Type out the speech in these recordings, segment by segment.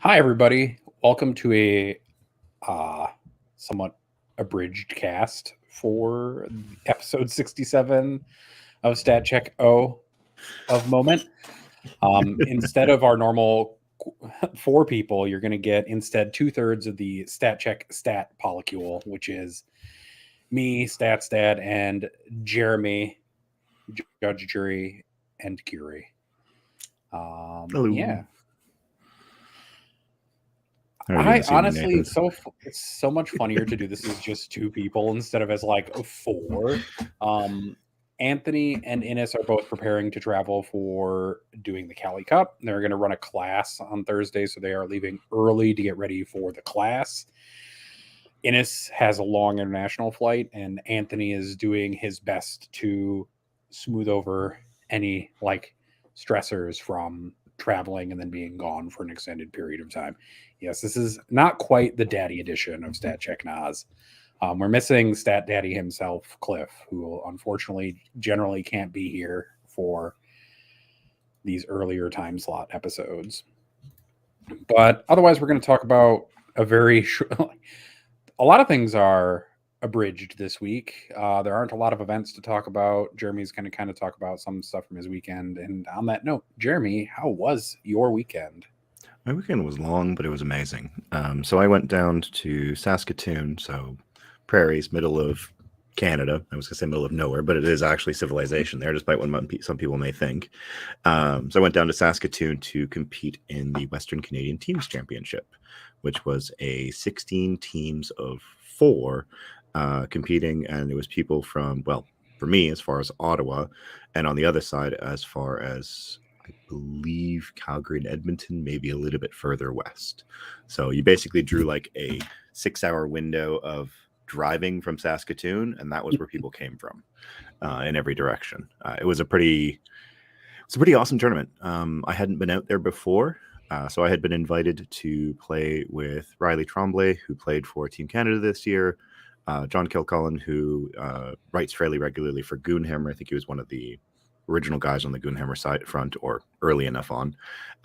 Hi, everybody. Welcome to a uh, somewhat abridged cast for episode 67 of Stat Check O of Moment. Instead of our normal four people, you're going to get instead 2/3 of the Stat Check stat polycule, which is me, Stats Dad, and Jeremy, Judge, Jury, and Curie. Hello. Yeah. How are you I this evening, honestly, Nathan? it's so much funnier to do this as just two people instead of as like four. Anthony and Innes are both preparing to travel for doing the Cali Cup. They're going to run a class on Thursday, so they are leaving early to get ready for the class. Innes has a long international flight, and Anthony is doing his best to smooth over any like stressors from traveling and then being gone for an extended period of time. Yes, this is not quite the daddy edition of Stat Check Nas. We're missing Stat Daddy himself, Cliff, who unfortunately generally can't be here for these earlier time slot episodes. But otherwise, we're going to talk about a a lot of things are abridged this week. There aren't a lot of events to talk about. Jeremy's going to kind of talk about some stuff from his weekend. And on that note, Jeremy, how was your weekend? My weekend was long, but it was amazing. So I went down to Saskatoon, so prairies, middle of Canada. I was going to say middle of nowhere, but it is actually civilization there, despite what some people may think. So I went down to Saskatoon to compete in the Western Canadian Teams Championship, which was a 16 teams of 4 competing, and it was people from, well, for me, as far as Ottawa, and on the other side, as far as I believe Calgary and Edmonton, maybe a little bit further west. So you basically drew like a 6-hour window of driving from Saskatoon, and that was where people came from in every direction. It was a pretty awesome tournament. I hadn't been out there before, so I had been invited to play with Riley Tremblay, who played for Team Canada this year, John Kilcullen, who writes fairly regularly for Goonhammer. I think he was one of the original guys on the Goonhammer side front, or early enough on,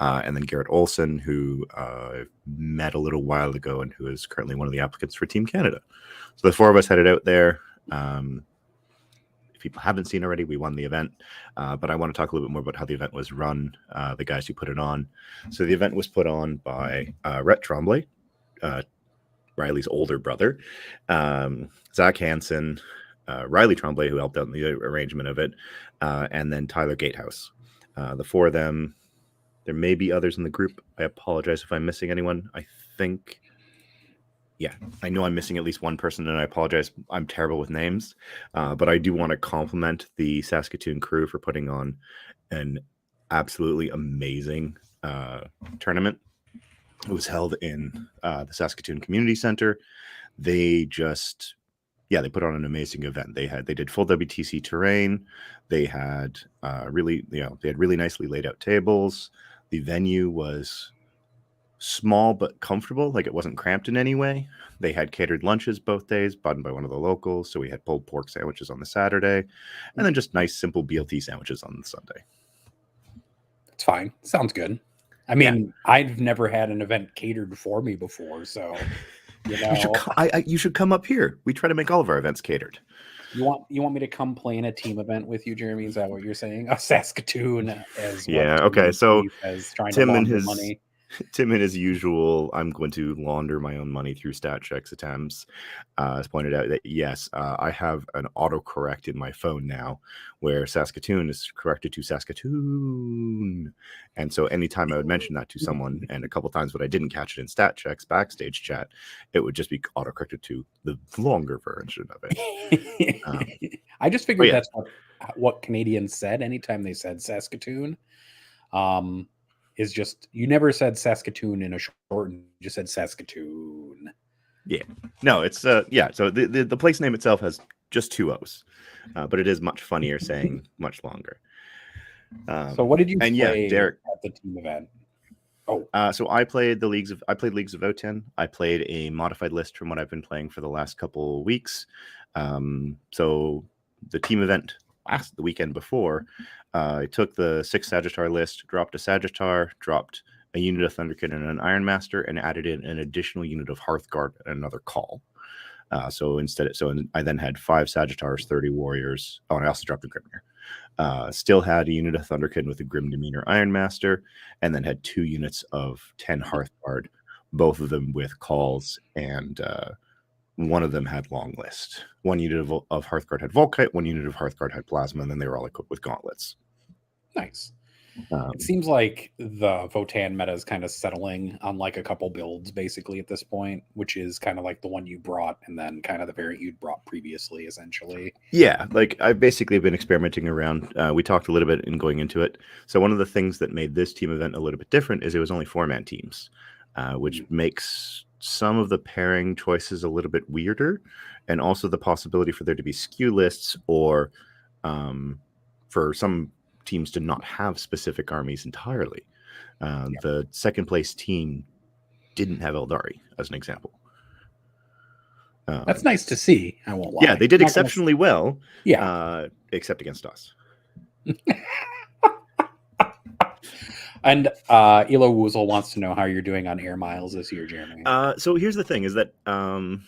and then Garrett Olson, who I met a little while ago and who is currently one of the applicants for Team Canada. So the 4 of us headed out there. If people haven't seen already, we won the event, but I want to talk a little bit more about how the event was run, the guys who put it on. So the event was put on by Rhett Tremblay, Riley's older brother, Zach Hansen, Riley Tremblay, who helped out in the arrangement of it, and then Tyler Gatehouse. The 4 of them. There may be others in the group. I apologize if I'm missing anyone. I know I'm missing at least one person, and I apologize. I'm terrible with names, but I do want to compliment the Saskatoon crew for putting on an absolutely amazing tournament. It was held in the Saskatoon Community Center. They put on an amazing event. They did full WTC terrain. They had really nicely laid out tables. The venue was small but comfortable, like it wasn't cramped in any way. They had catered lunches both days, bought by one of the locals. So we had pulled pork sandwiches on the Saturday, and then just nice, simple BLT sandwiches on the Sunday. It's fine. Sounds good. I mean, I've never had an event catered for me before, so you should come up here. We try to make all of our events catered. You want me to come play in a team event with you, Jeremy? Is that what you're saying? Saskatoon as okay. So as trying to launder money. Tim, in his usual, I'm going to launder my own money through stat checks attempts, has pointed out that, yes, I have an autocorrect in my phone now where Saskatoon is corrected to Saskatoon. And so anytime I would mention that to someone, and a couple times when I didn't catch it in stat checks backstage chat, it would just be autocorrected to the longer version of it. I just figured that's what Canadians said anytime they said Saskatoon. Is just, you never said Saskatoon in a short, you just said Saskatoon. Yeah. No, it's so the place name itself has just 2 O's, but it is much funnier saying much longer. So what did you play Derek, at the team event? So I played Leagues of Votann. I played a modified list from what I've been playing for the last couple weeks. So the team event the weekend before, I took the 6 Sagittar list, dropped a Sagittar, dropped a unit of Thunderkin and an Ironmaster, and added in an additional unit of Hearthguard and another Call. I then had 5 Sagittars, 30 Warriors. Oh, and I also dropped the Grimnir. Still had a unit of Thunderkin with a Grim Demeanor Ironmaster, and then had 2 units of 10 Hearthguard, both of them with Calls, and one of them had Long List. One unit of Hearthguard had Volkite, one unit of Hearthguard had Plasma, and then they were all equipped with Gauntlets. Nice. It seems like the Votann meta is kind of settling on like a couple builds basically at this point, which is kind of like the one you brought and then kind of the variant you'd brought previously, essentially. Yeah, like I've basically been experimenting around. We talked a little bit in going into it. So one of the things that made this team event a little bit different is it was only 4-man teams, which makes some of the pairing choices a little bit weirder, and also the possibility for there to be skew lists or for some teams to not have specific armies entirely. The second place team didn't have Eldari, as an example. That's nice to see. I won't lie. Yeah, they did exceptionally well. Yeah, except against us. And Elo Woozle wants to know how you're doing on air miles this year, Jeremy. So here's the thing: is that so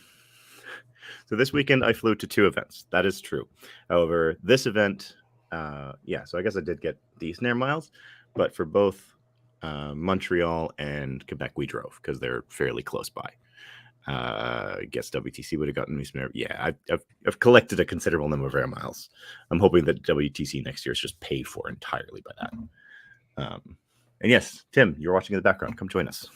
this weekend I flew to 2 events. That is true. However, this event. So I guess I did get decent air miles, but for both Montreal and Quebec, we drove because they're fairly close by. I guess WTC would have gotten me some air. Yeah, I've collected a considerable number of air miles. I'm hoping that WTC next year is just paid for entirely by that. And yes, Tim, you're watching in the background. Come join us.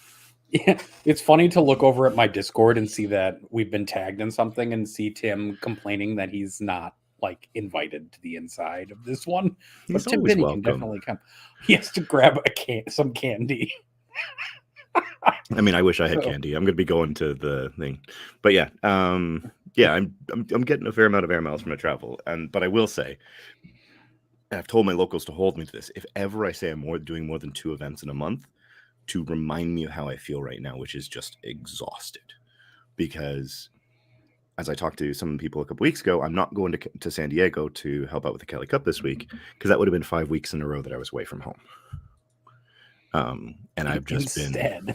Yeah, it's funny to look over at my Discord and see that we've been tagged in something and see Tim complaining that he's not like invited to the inside of this one. He's but Tim always Binney welcome. can definitely come. He has to grab some candy. I mean, I wish I had candy. I'm going to be going to the thing, but yeah, I'm getting a fair amount of air miles from my travel, but I will say, I've told my locals to hold me to this. If ever I say I'm doing more than 2 events in a month, to remind me of how I feel right now, which is just exhausted, because as I talked to some people a couple weeks ago, I'm not going to San Diego to help out with the Cali Cup this week because that would have been 5 weeks in a row that I was away from home. And I've just been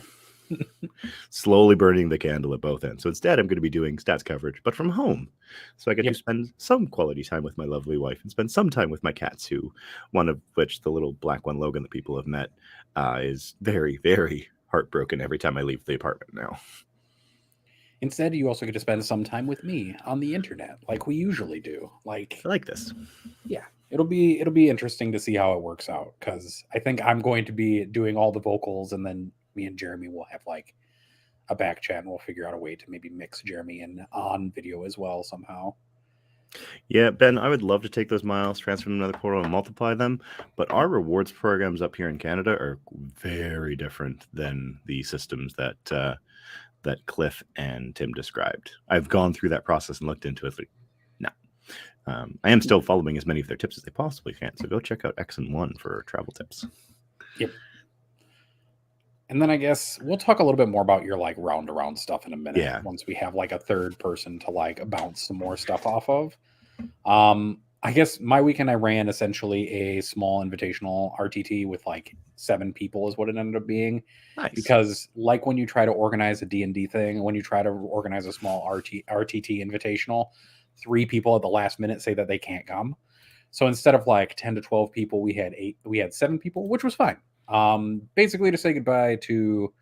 slowly burning the candle at both ends. So instead, I'm going to be doing stats coverage, but from home. So I get to spend some quality time with my lovely wife and spend some time with my cats, one of which, the little black one, Logan, that people have met, is very, very heartbroken every time I leave the apartment now. Instead, you also get to spend some time with me on the internet, like we usually do. I like this. Yeah, it'll be interesting to see how it works out, because I think I'm going to be doing all the vocals, and then me and Jeremy will have like a back chat, and we'll figure out a way to maybe mix Jeremy in on video as well somehow. Yeah, Ben, I would love to take those miles, transfer them to another portal, and multiply them. But our rewards programs up here in Canada are very different than the systems that Cliff and Tim described. I've gone through that process and looked into it. No. I am still following as many of their tips as they possibly can. So go check out X and 1 for travel tips. Yep. And then I guess we'll talk a little bit more about your like round-to-round stuff in a minute. Yeah. Once we have like a third person to like bounce some more stuff off of. I guess my weekend I ran essentially a small invitational RTT with like 7 people is what it ended up being. Nice. Because like when you try to organize a D&D thing, when you try to organize a small RTT invitational, 3 people at the last minute say that they can't come. So instead of like 10 to 12 people, we had 7 people, which was fine. Basically to say goodbye to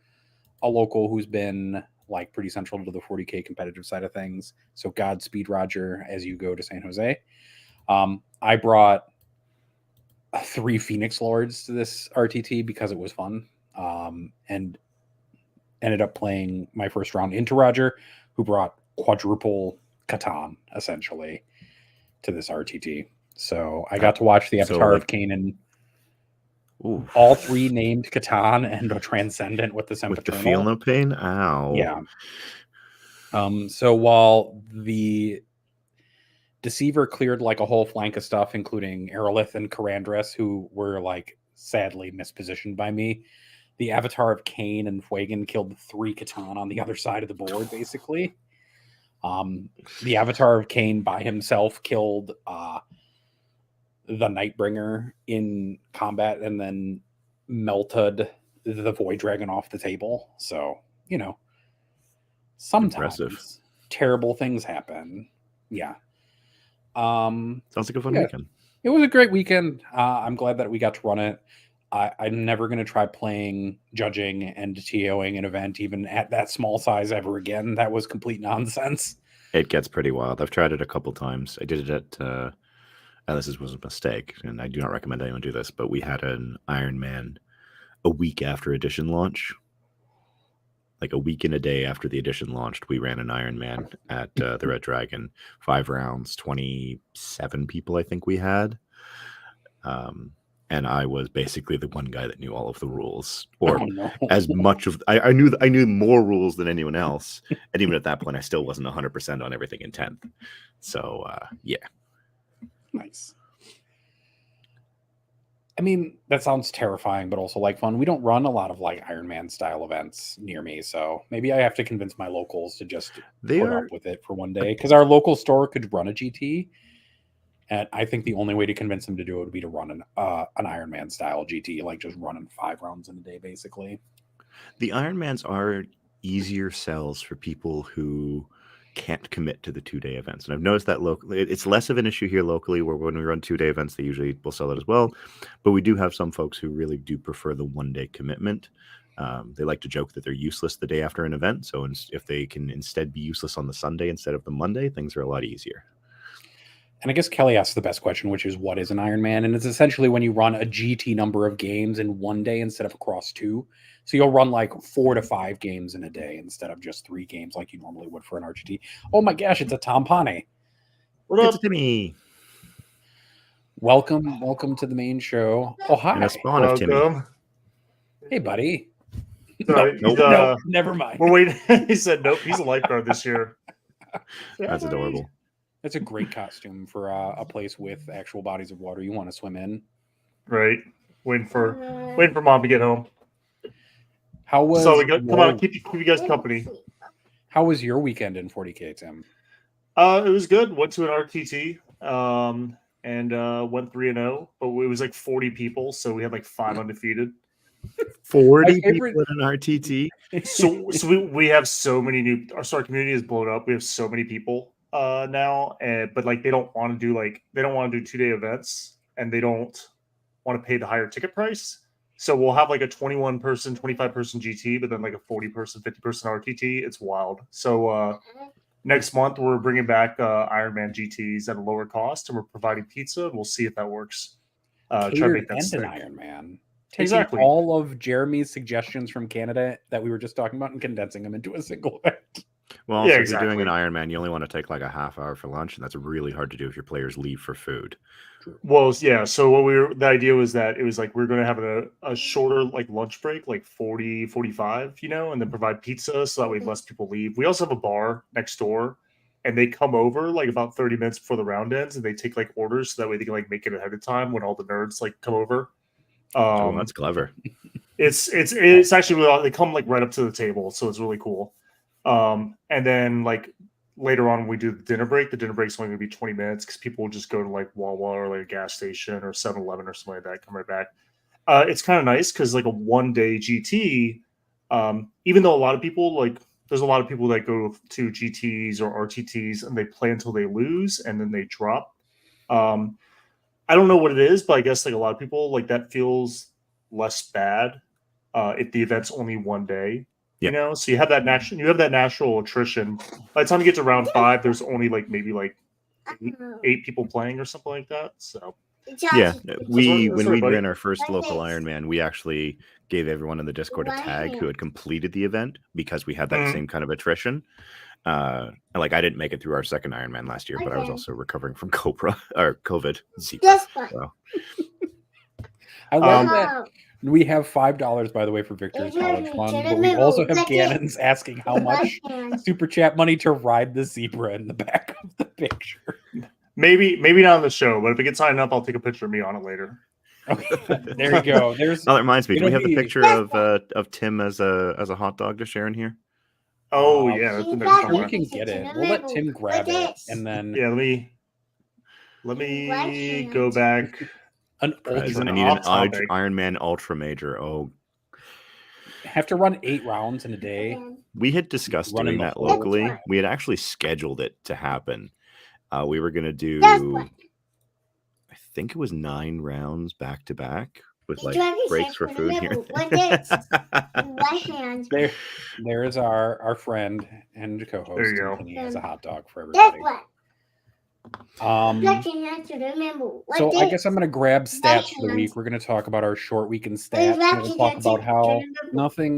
a local who's been like pretty central to the 40K competitive side of things. So Godspeed, Roger, as you go to San Jose. I brought 3 Phoenix Lords to this RTT because it was fun, and ended up playing my first round into Roger, who brought quadruple Catan essentially to this RTT. So I got to watch the Avatar of Kanan. Ooh. All 3 named Catan and a Transcendent with the Sempiternal. With the Feel No Pain? Ow. Yeah. So while the Deceiver cleared like a whole flank of stuff, including Aerolith and Karandras, who were like sadly mispositioned by me, the Avatar of Cain and Fuegan killed 3 Catan on the other side of the board, basically. The Avatar of Cain by himself killed the Nightbringer in combat and then melted the Void Dragon off the table. So, sometimes Impressive. terrible things happen. Yeah. Sounds like a fun weekend. It was a great weekend. I'm glad that we got to run it. I'm never going to try playing, judging, and TOing an event even at that small size ever again. That was complete nonsense. It gets pretty wild. I've tried it a couple times. I did it at, this was a mistake, and I do not recommend anyone do this, but we had an Iron Man a week after edition launch. Like a week and a day after the edition launched, we ran an Iron Man at the Red Dragon. 5 rounds, 27 people I think we had. And I was basically the one guy that knew all of the rules, or as much of I knew more rules than anyone else, and even at that point, I still wasn't 100% on everything in 10th. So yeah, nice. I mean, that sounds terrifying, but also like fun. We don't run a lot of like Iron Man style events near me, so maybe I have to convince my locals to just put up with it for one day, because our local store could run a GT. And I think the only way to convince them to do it would be to run an Iron Man style GT, like just running 5 rounds in a day, basically. The Iron Mans are easier sells for people who can't commit to the 2-day events. And I've noticed that locally, it's less of an issue here locally, where when we run 2-day events, they usually will sell it as well. But we do have some folks who really do prefer the 1-day commitment. They like to joke that they're useless the day after an event. So if they can instead be useless on the Sunday instead of the Monday, things are a lot easier. And I guess Kelly asked the best question, which is, what is an Iron Man? And it's essentially when you run a GT number of games in one day instead of across 2. So you'll run like 4 to 5 games in a day instead of just 3 games like you normally would for an RGT. Oh my gosh, it's a Tom Pane. What up, Timmy? Welcome to the main show. Oh, hi. And a spawn of Timmy. Hey, buddy. Sorry, nope, never mind. We're waiting. He said nope. He's a lifeguard this year. That's adorable. That's a great costume for a place with actual bodies of water you want to swim in. Right. Waiting for mom to get home. How was? So come on, keep you guys company. How was your weekend in 40K, Tim? It was good. Went to an RTT. And went 3-0, but it was like 40 people, so we had like 5 undefeated. 40 people at an RTT. So we have so many our community is blown up. We have so many people now, but like they don't want to do 2-day events, and they don't want to pay the higher ticket price. So we'll have like a 21-person, 25-person GT, but then like a 40-person, 50-person RTT. It's wild. So next month we're bringing back Ironman GTs at a lower cost, and we're providing pizza, and we'll see if that works. Try to make that stick. An Ironman. Taking exactly all of Jeremy's suggestions from Canada that we were just talking about and condensing them into a single event. Well, also, if you're doing an Ironman, you only want to take like a half hour for lunch, and that's really hard to do if your players leave for food. Well, yeah. So the idea was that it was like we're going to have a shorter like lunch break, like 40, 45, and then provide pizza so that way less people leave. We also have a bar next door, and they come over like about 30 minutes before the round ends, and they take like orders so that way they can like make it ahead of time when all the nerds like come over. That's clever. It's actually they come like right up to the table, so it's really cool. And then like later on, when we do the dinner break is only going to be 20 minutes because people will just go to like Wawa or like a gas station or 7-Eleven or something like that, come right back. It's kind of nice because like a 1-day GT, even though a lot of people there's a lot of people that go to GTs or RTTs and they play until they lose and then they drop. I don't know what it is, but I guess like a lot of people like that feels less bad if the event's only 1 day. Yeah. So you have that natural attrition. By the time you get to round 5, there's only like maybe like 8 people playing or something like that. So yeah, when we ran our first local Ironman, we actually gave everyone in the Discord a tag who had completed the event because we had that same kind of attrition. Like I didn't make it through our second Ironman last year, but I was also recovering from COVID. So. I love that. We have $5, by the way, for Victor's College Fund, but we also have Gannon's asking how much super chat money to ride the zebra in the back of the picture. Maybe not on the show, but if it gets signed up, I'll take a picture of me on it later. Okay, there you go. That reminds me. Do we have the picture of Tim as a hot dog to share in here? Oh yeah, we can get it. We'll let Tim grab it, and then let me go back. I need an Ironman Ultra Major. Oh, have to run 8 rounds in a day. We had discussed Running doing the that whole locally. time. We had actually scheduled it to happen. We were going to do, I think it was 9 rounds back to back with like breaks for food here. There is our friend and co-host. There you go. And he has a hot dog for everybody. So I guess I'm going to grab stats for the week. We're going to talk about our short weekend stats. And we'll talk about how nothing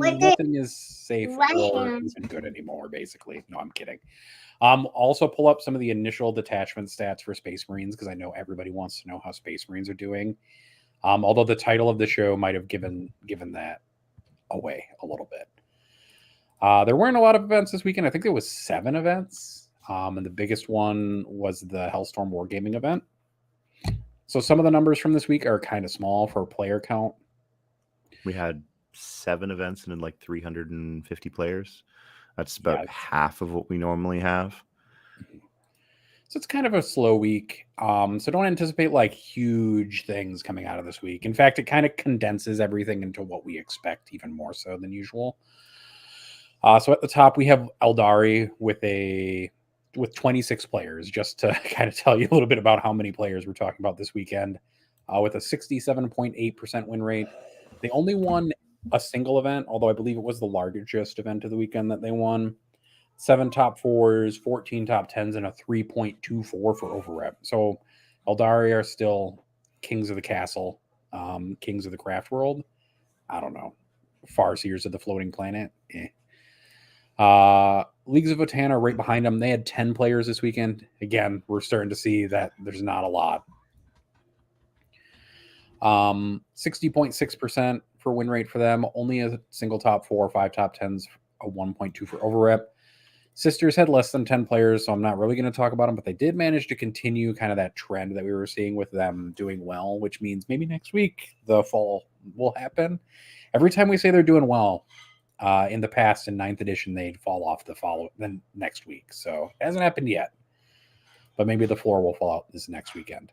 is safe or even good anymore, basically. No, I'm kidding. Also pull up some of the initial detachment stats for Space Marines, because I know everybody wants to know how Space Marines are doing. Although the title of the show might have given that away a little bit. There weren't a lot of events this weekend. I think there was 7 events. And the biggest one was the Hellstorm Wargaming event. So some of the numbers from this week are kind of small for player count. We had 7 events and then like 350 players. That's about half of what we normally have. So it's kind of a slow week. So don't anticipate like huge things coming out of this week. In fact, it kind of condenses everything into what we expect, even more so than usual. So at the top, we have Eldari with 26 players, just to kind of tell you a little bit about how many players we're talking about this weekend, with a 67.8% win rate. They only won a single event, although I believe it was the largest event of the weekend that they won. 7 top 4s, 14 top 10s, and a 3.24 for overrep. So Eldari are still kings of the castle, kings of the craft world. I don't know. Farseers of the floating planet. Leagues of Votann are right behind them. They had 10 players this weekend. Again, we're starting to see that there's not a lot. 60.6% for win rate for them. Only a single top 4, 5 top 10s, a 1.2 for overrep. Sisters had less than 10 players, so I'm not really going to talk about them, but they did manage to continue kind of that trend that we were seeing with them doing well, which means maybe next week the fall will happen. Every time we say they're doing well, in the past, in 9th edition, they'd fall off the next week. So it hasn't happened yet, but maybe the floor will fall out this next weekend.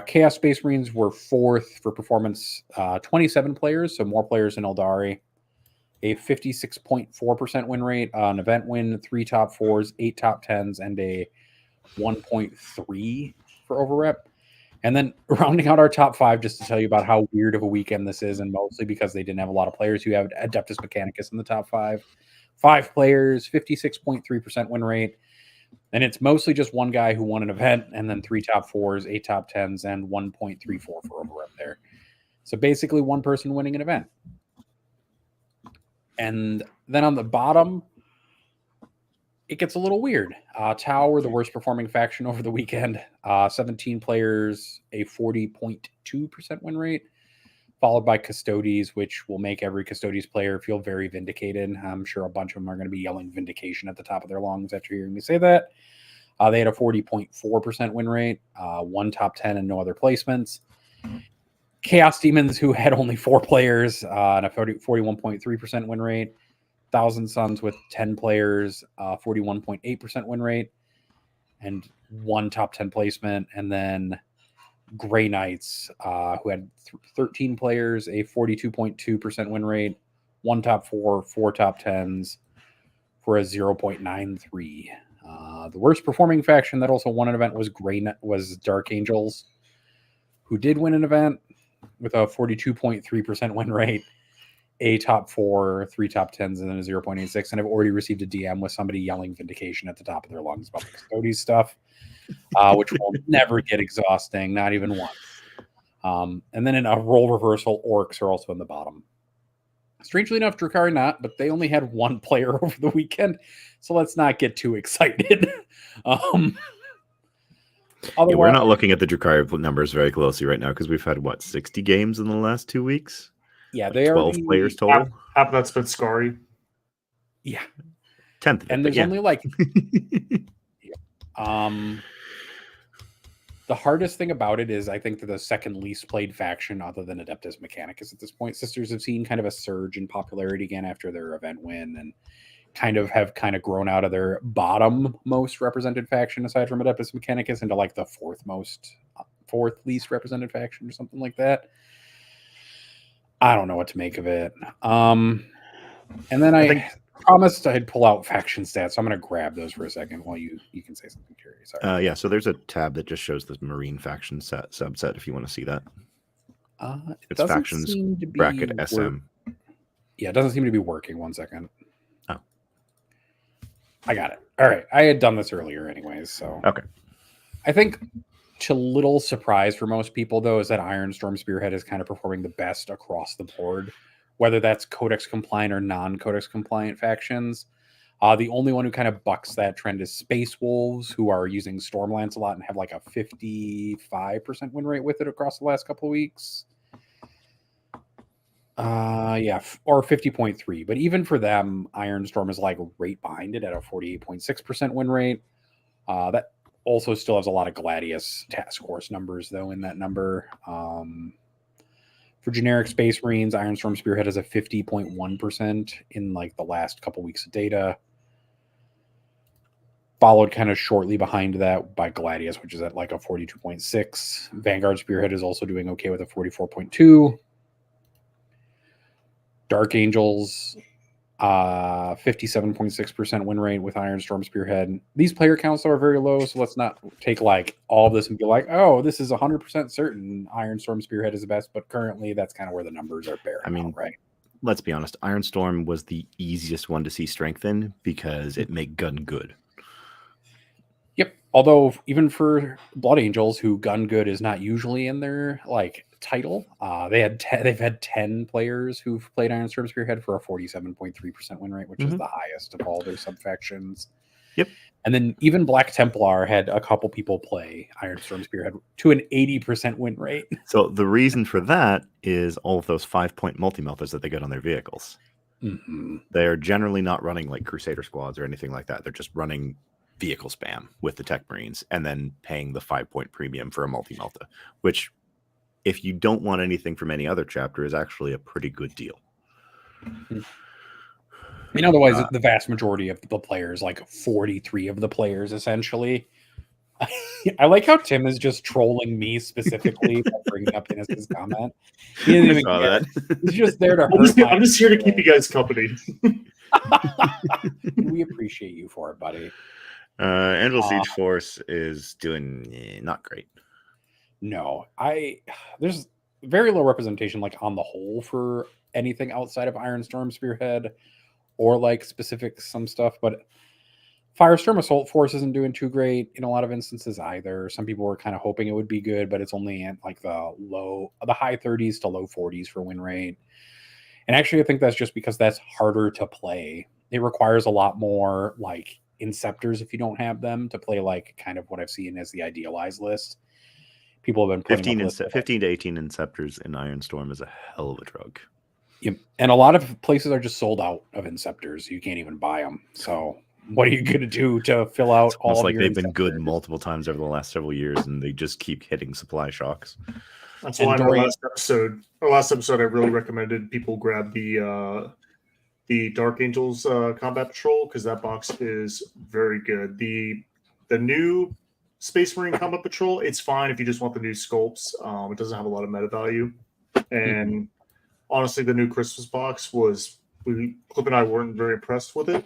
Chaos Space Marines were 4th for performance, 27 players, so more players than Eldari. A 56.4% win rate, an event win, 3 top 4s, 8 top 10s, and a 1.3 for overrep. And then rounding out our top 5, just to tell you about how weird of a weekend this is, and mostly because they didn't have a lot of players. You have Adeptus Mechanicus in the top 5. 5 players, 56.3% win rate. And it's mostly just one guy who won an event, and then 3 top 4s, 8 top 10s, and 1.34 for overrep there. So basically one person winning an event. And then on the bottom, it gets a little weird. Tau were the worst performing faction over the weekend. 17 players, a 40.2% win rate, followed by Custodes, which will make every Custodes player feel very vindicated. I'm sure a bunch of them are going to be yelling vindication at the top of their lungs after hearing me say that. They had a 40.4% win rate, 1 top 10 and no other placements. Chaos Demons, who had only 4 players, and a 41.3% win rate. Thousand Suns with 10 players, 41.8% win rate, and 1 top 10 placement. And then Grey Knights, who had 13 players, a 42.2% win rate, 1 top 4, 4 top 10s for a 0.93. The worst performing faction that also won an event was Dark Angels, who did win an event with a 42.3% win rate, a top 4, 3 top 10s, and then a 0.86. And I've already received a DM with somebody yelling vindication at the top of their lungs about the Custodes stuff, which will never get exhausting, not even once. And then in a role reversal, Orks are also in the bottom. Strangely enough, Drukhari not, but they only had 1 player over the weekend, so let's not get too excited. We're not looking at the Drukhari numbers very closely right now because we've had, 60 games in the last 2 weeks? Yeah, like they 12 players total. Half of that's been Scary. Yeah. 10th. And there's only the hardest thing about it is I think they're the second least played faction other than Adeptus Mechanicus at this point. Sisters have seen kind of a surge in popularity again after their event win, and have grown out of their bottom most represented faction aside from Adeptus Mechanicus into like the fourth least represented faction or something like that. I don't know what to make of it. And then I I think promised I'd pull out faction stats, so I'm going to grab those for a second while you can say something, Terry. Sorry. Yeah, so there's a tab that just shows the Marine faction subset if you want to see that. It It's doesn't factions seem to be bracket SM. Yeah, it doesn't seem to be working. 1 second. Oh. I got it. All right. I had done this earlier anyways, so. Okay. I think to little surprise for most people, though, is that Ironstorm Spearhead is kind of performing the best across the board, whether that's Codex compliant or non-Codex compliant factions. The only one who kind of bucks that trend is Space Wolves, who are using Stormlance a lot and have like a 55% win rate with it across the last couple of weeks. Or 50.3. But even for them, Ironstorm is like right behind it at a 48.6% win rate. That also still has a lot of Gladius task force numbers, though, in that number. For generic Space Marines, Ironstorm Spearhead has a 50.1% in like the last couple weeks of data. Followed kind of shortly behind that by Gladius, which is at like a 42.6. Vanguard Spearhead is also doing okay with a 44.2. Dark Angels, 57.6% win rate with Ironstorm Spearhead. These player counts are very low, so let's not take like all of this and be like, oh, this is 100% certain Ironstorm Spearhead is the best, but currently that's kind of where the numbers are bearing out, right? Let's be honest, Ironstorm was the easiest one to see strength in because it made gun good. Yep. Although even for Blood Angels, who gun good is not usually in their like title, they've had 10 players who've played Ironstorm Spearhead for a 47.3% win rate, which is the highest of all their subfactions. Yep. And then even Black Templar had a couple people play Ironstorm Spearhead to an 80% win rate. So the reason for that is all of those 5-point multi-melters that they get on their vehicles. Mm-hmm. They're generally not running like Crusader squads or anything like that. They're just running vehicle spam with the Tech Marines and then paying the 5-point premium for a multi-melta, which if you don't want anything from any other chapter is actually a pretty good deal. I mean, otherwise, the vast majority of the players, like 43 of the players, essentially. I like how Tim is just trolling me specifically by bringing up Innis's comment. He didn't even care. That. He's just there to hurt. I'm just here to keep you guys company. We appreciate you for it, buddy. Anvil Siege Force is doing not great. No, there's very low representation, like on the whole, for anything outside of Ironstorm Spearhead or like specific some stuff. But Firestorm Assault Force isn't doing too great in a lot of instances either. Some people were kind of hoping it would be good, but it's only at like the high 30s to low 40s for win rate. And actually, I think that's just because that's harder to play. It requires a lot more like Inceptors if you don't have them to play like kind of what I've seen as the idealized list. People have been putting 15 to 18 Inceptors in Ironstorm is a hell of a drug. Yep. And a lot of places are just sold out of Inceptors. You can't even buy them. So what are you going to do to fill out all of like your they've been Inceptors? good multiple times over the last several years, and they just keep hitting supply shocks. That's why in our last episode, I really recommended people grab the Dark Angels Combat Patrol because that box is very good. The new Space Marine Combat Patrol, it's fine if you just want the new sculpts. It doesn't have a lot of meta value. And honestly, the new Christmas box Clip and I weren't very impressed with it.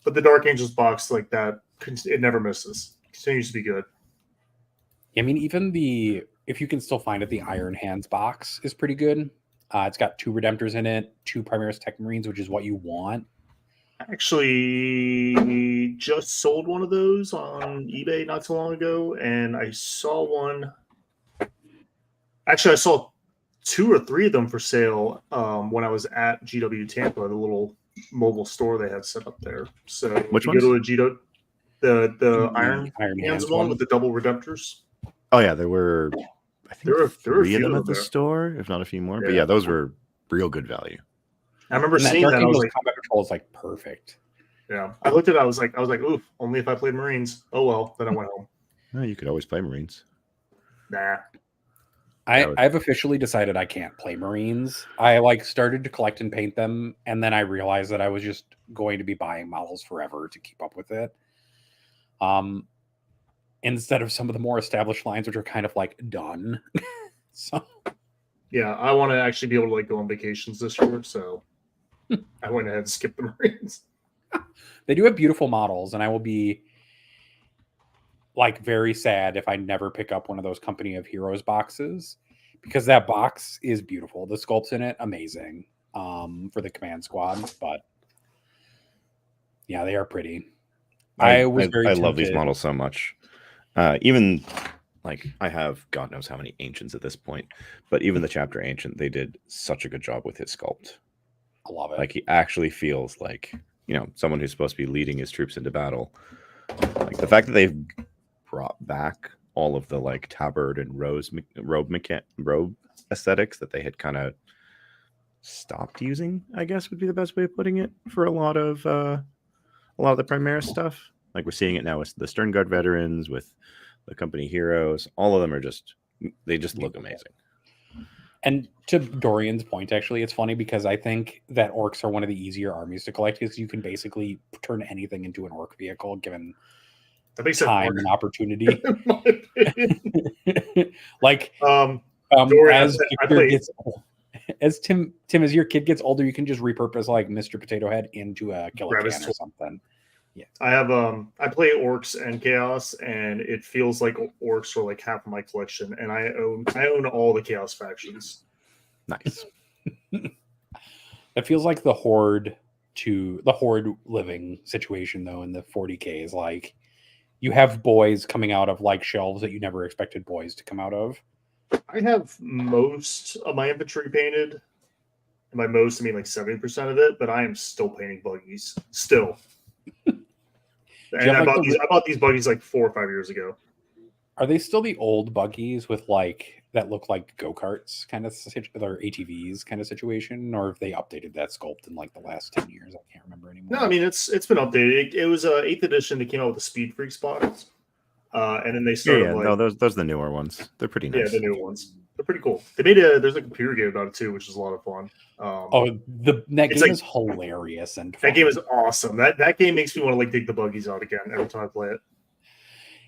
But the Dark Angels box, like that, it never misses. It continues to be good. I mean, even if you can still find it, the Iron Hands box is pretty good. It's got 2 Redemptors in it, 2 Primaris Tech Marines, which is what you want. Actually, just sold one of those on eBay not so long ago, and I saw one. Actually, I saw 2 or 3 of them for sale when I was at GW Tampa, the little mobile store they had set up there. So which you ones? go to the Iron Hands one with the double Redemptors. Oh yeah, there were. I think there were 3 of them at the there. store, if not a few more. Yeah. But yeah, those were real good value. I remember seeing that. I was like, Combat Patrol is like perfect. Yeah, I looked at it. I was like, oof, only if I played Marines. Oh well, then I went home. No, you could always play Marines. Nah. I've officially decided I can't play Marines. I started to collect and paint them, and then I realized that I was just going to be buying models forever to keep up with it. Instead of some of the more established lines, which are kind of like done. So Yeah, I want to actually be able to like go on vacations this year, so I went ahead and skipped the Marines. They do have beautiful models, and I will be like very sad if I never pick up one of those Company of Heroes boxes, because that box is beautiful. The sculpts in it, amazing, for the command squad. But yeah, they are pretty. I was very I love these tempted. models so much. Even like I have God knows how many ancients at this point, but even the chapter ancient, they did such a good job with his sculpt. I love it. Like he actually feels like, you know, someone who's supposed to be leading his troops into battle. Like the fact that they've brought back all of the like tabard and robe aesthetics that they had kind of stopped using, I guess would be the best way of putting it, for a lot of the Primaris stuff. Like we're seeing it now with the Stern Guard veterans, with the Company heroes. All of them are just, they just look amazing. And to Dorian's point, actually, it's funny because I think that orcs are one of the easier armies to collect because you can basically turn anything into an orc vehicle given time and opportunity. In my opinion. Like, Dorian, as Tim, as your kid gets older, you can just repurpose like Mr. Potato Head into a killer can or something. Yeah, I have I play Orcs and Chaos, and it feels like Orcs are like half of my collection, and I own all the Chaos factions. Nice. It feels like the Horde living situation though in the 40K is like you have boys coming out of like shelves that you never expected boys to come out of. I have most of my infantry painted. And by most, I mean like 70% of it, but I am still painting buggies. Still. And I bought these buggies like 4 or 5 years ago. Are they still the old buggies with like that look like go-karts kind of or ATVs kind of situation, or have they updated that sculpt in like the last 10 years? I can't remember anymore. No, I mean it's been updated. It was 8th edition that came out with the Speed Freak spots. And then they started no, those are the newer ones. They're pretty nice. Yeah, the new ones. They're pretty cool. They made there's a computer game about it too, which is a lot of fun. That game is hilarious and fun. That game is awesome. That game makes me want to like dig the buggies out again every time I play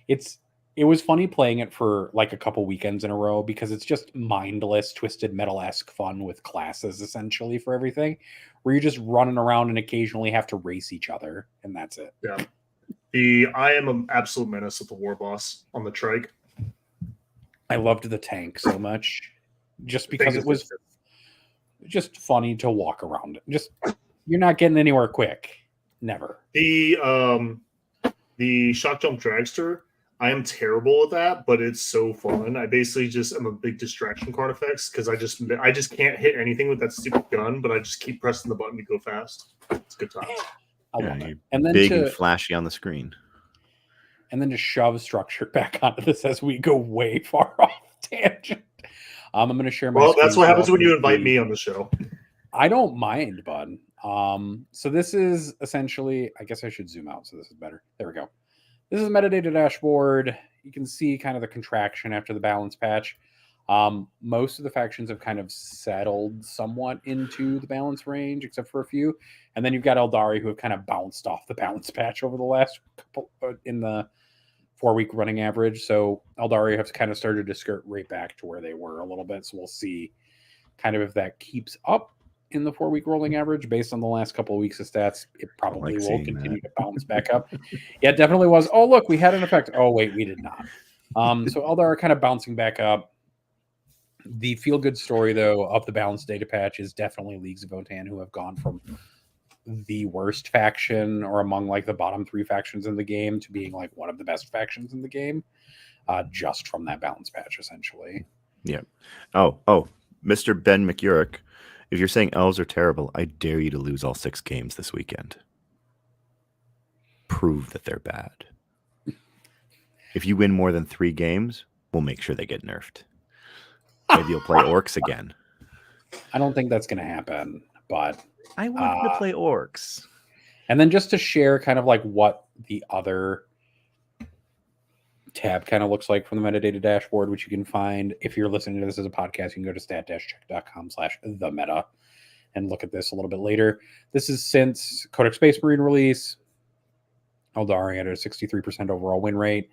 it. It was funny playing it for like a couple weekends in a row because it's just mindless, twisted metal-esque fun with classes essentially for everything, where you're just running around and occasionally have to race each other, and that's it. Yeah. I am an absolute menace with the war boss on the trike. I loved the tank so much just because it was just funny to walk around. Just you're not getting anywhere quick. Never. The shock jump dragster, I am terrible at that, but it's so fun. I basically just am a big distraction card effects because I just can't hit anything with that stupid gun, but I just keep pressing the button to go fast. It's good times. I love it. And then big and flashy on the screen. And then to shove structure back onto this as we go way far off tangent. I'm going to share my. Well, that's what happens when you invite me on the show. I don't mind, bud. So this is essentially, I guess I should zoom out so this is better. There we go. This is a metadata dashboard. You can see kind of the contraction after the balance patch. Most of the factions have kind of settled somewhat into the balance range, except for a few. And then you've got Eldari who have kind of bounced off the balance patch over the last couple in the 4-week running average. So Eldari have kind of started to skirt right back to where they were a little bit. So we'll see kind of if that keeps up in the 4-week rolling average based on the last couple of weeks of stats. It probably will continue to bounce back up. Yeah, it definitely was. Oh, look, we had an effect. Oh, wait, we did not. So Eldar are kind of bouncing back up. The feel-good story, though, of the balanced data patch is definitely Leagues of Votann, who have gone from the worst faction or among like the bottom 3 factions in the game to being like one of the best factions in the game, just from that balance patch, essentially. Yeah. Oh, Mr. Ben McUrick, if you're saying elves are terrible, I dare you to lose all 6 games this weekend. Prove that they're bad. If you win more than 3 games, we'll make sure they get nerfed. Maybe you'll play orcs again. I don't think that's going to happen, but I want to play orcs. And then just to share kind of like what the other tab kind of looks like from the metadata dashboard, which you can find if you're listening to this as a podcast, you can go to stat-check.com/themeta and look at this a little bit later. This is since Codex Space Marine release. Eldari at a 63% overall win rate.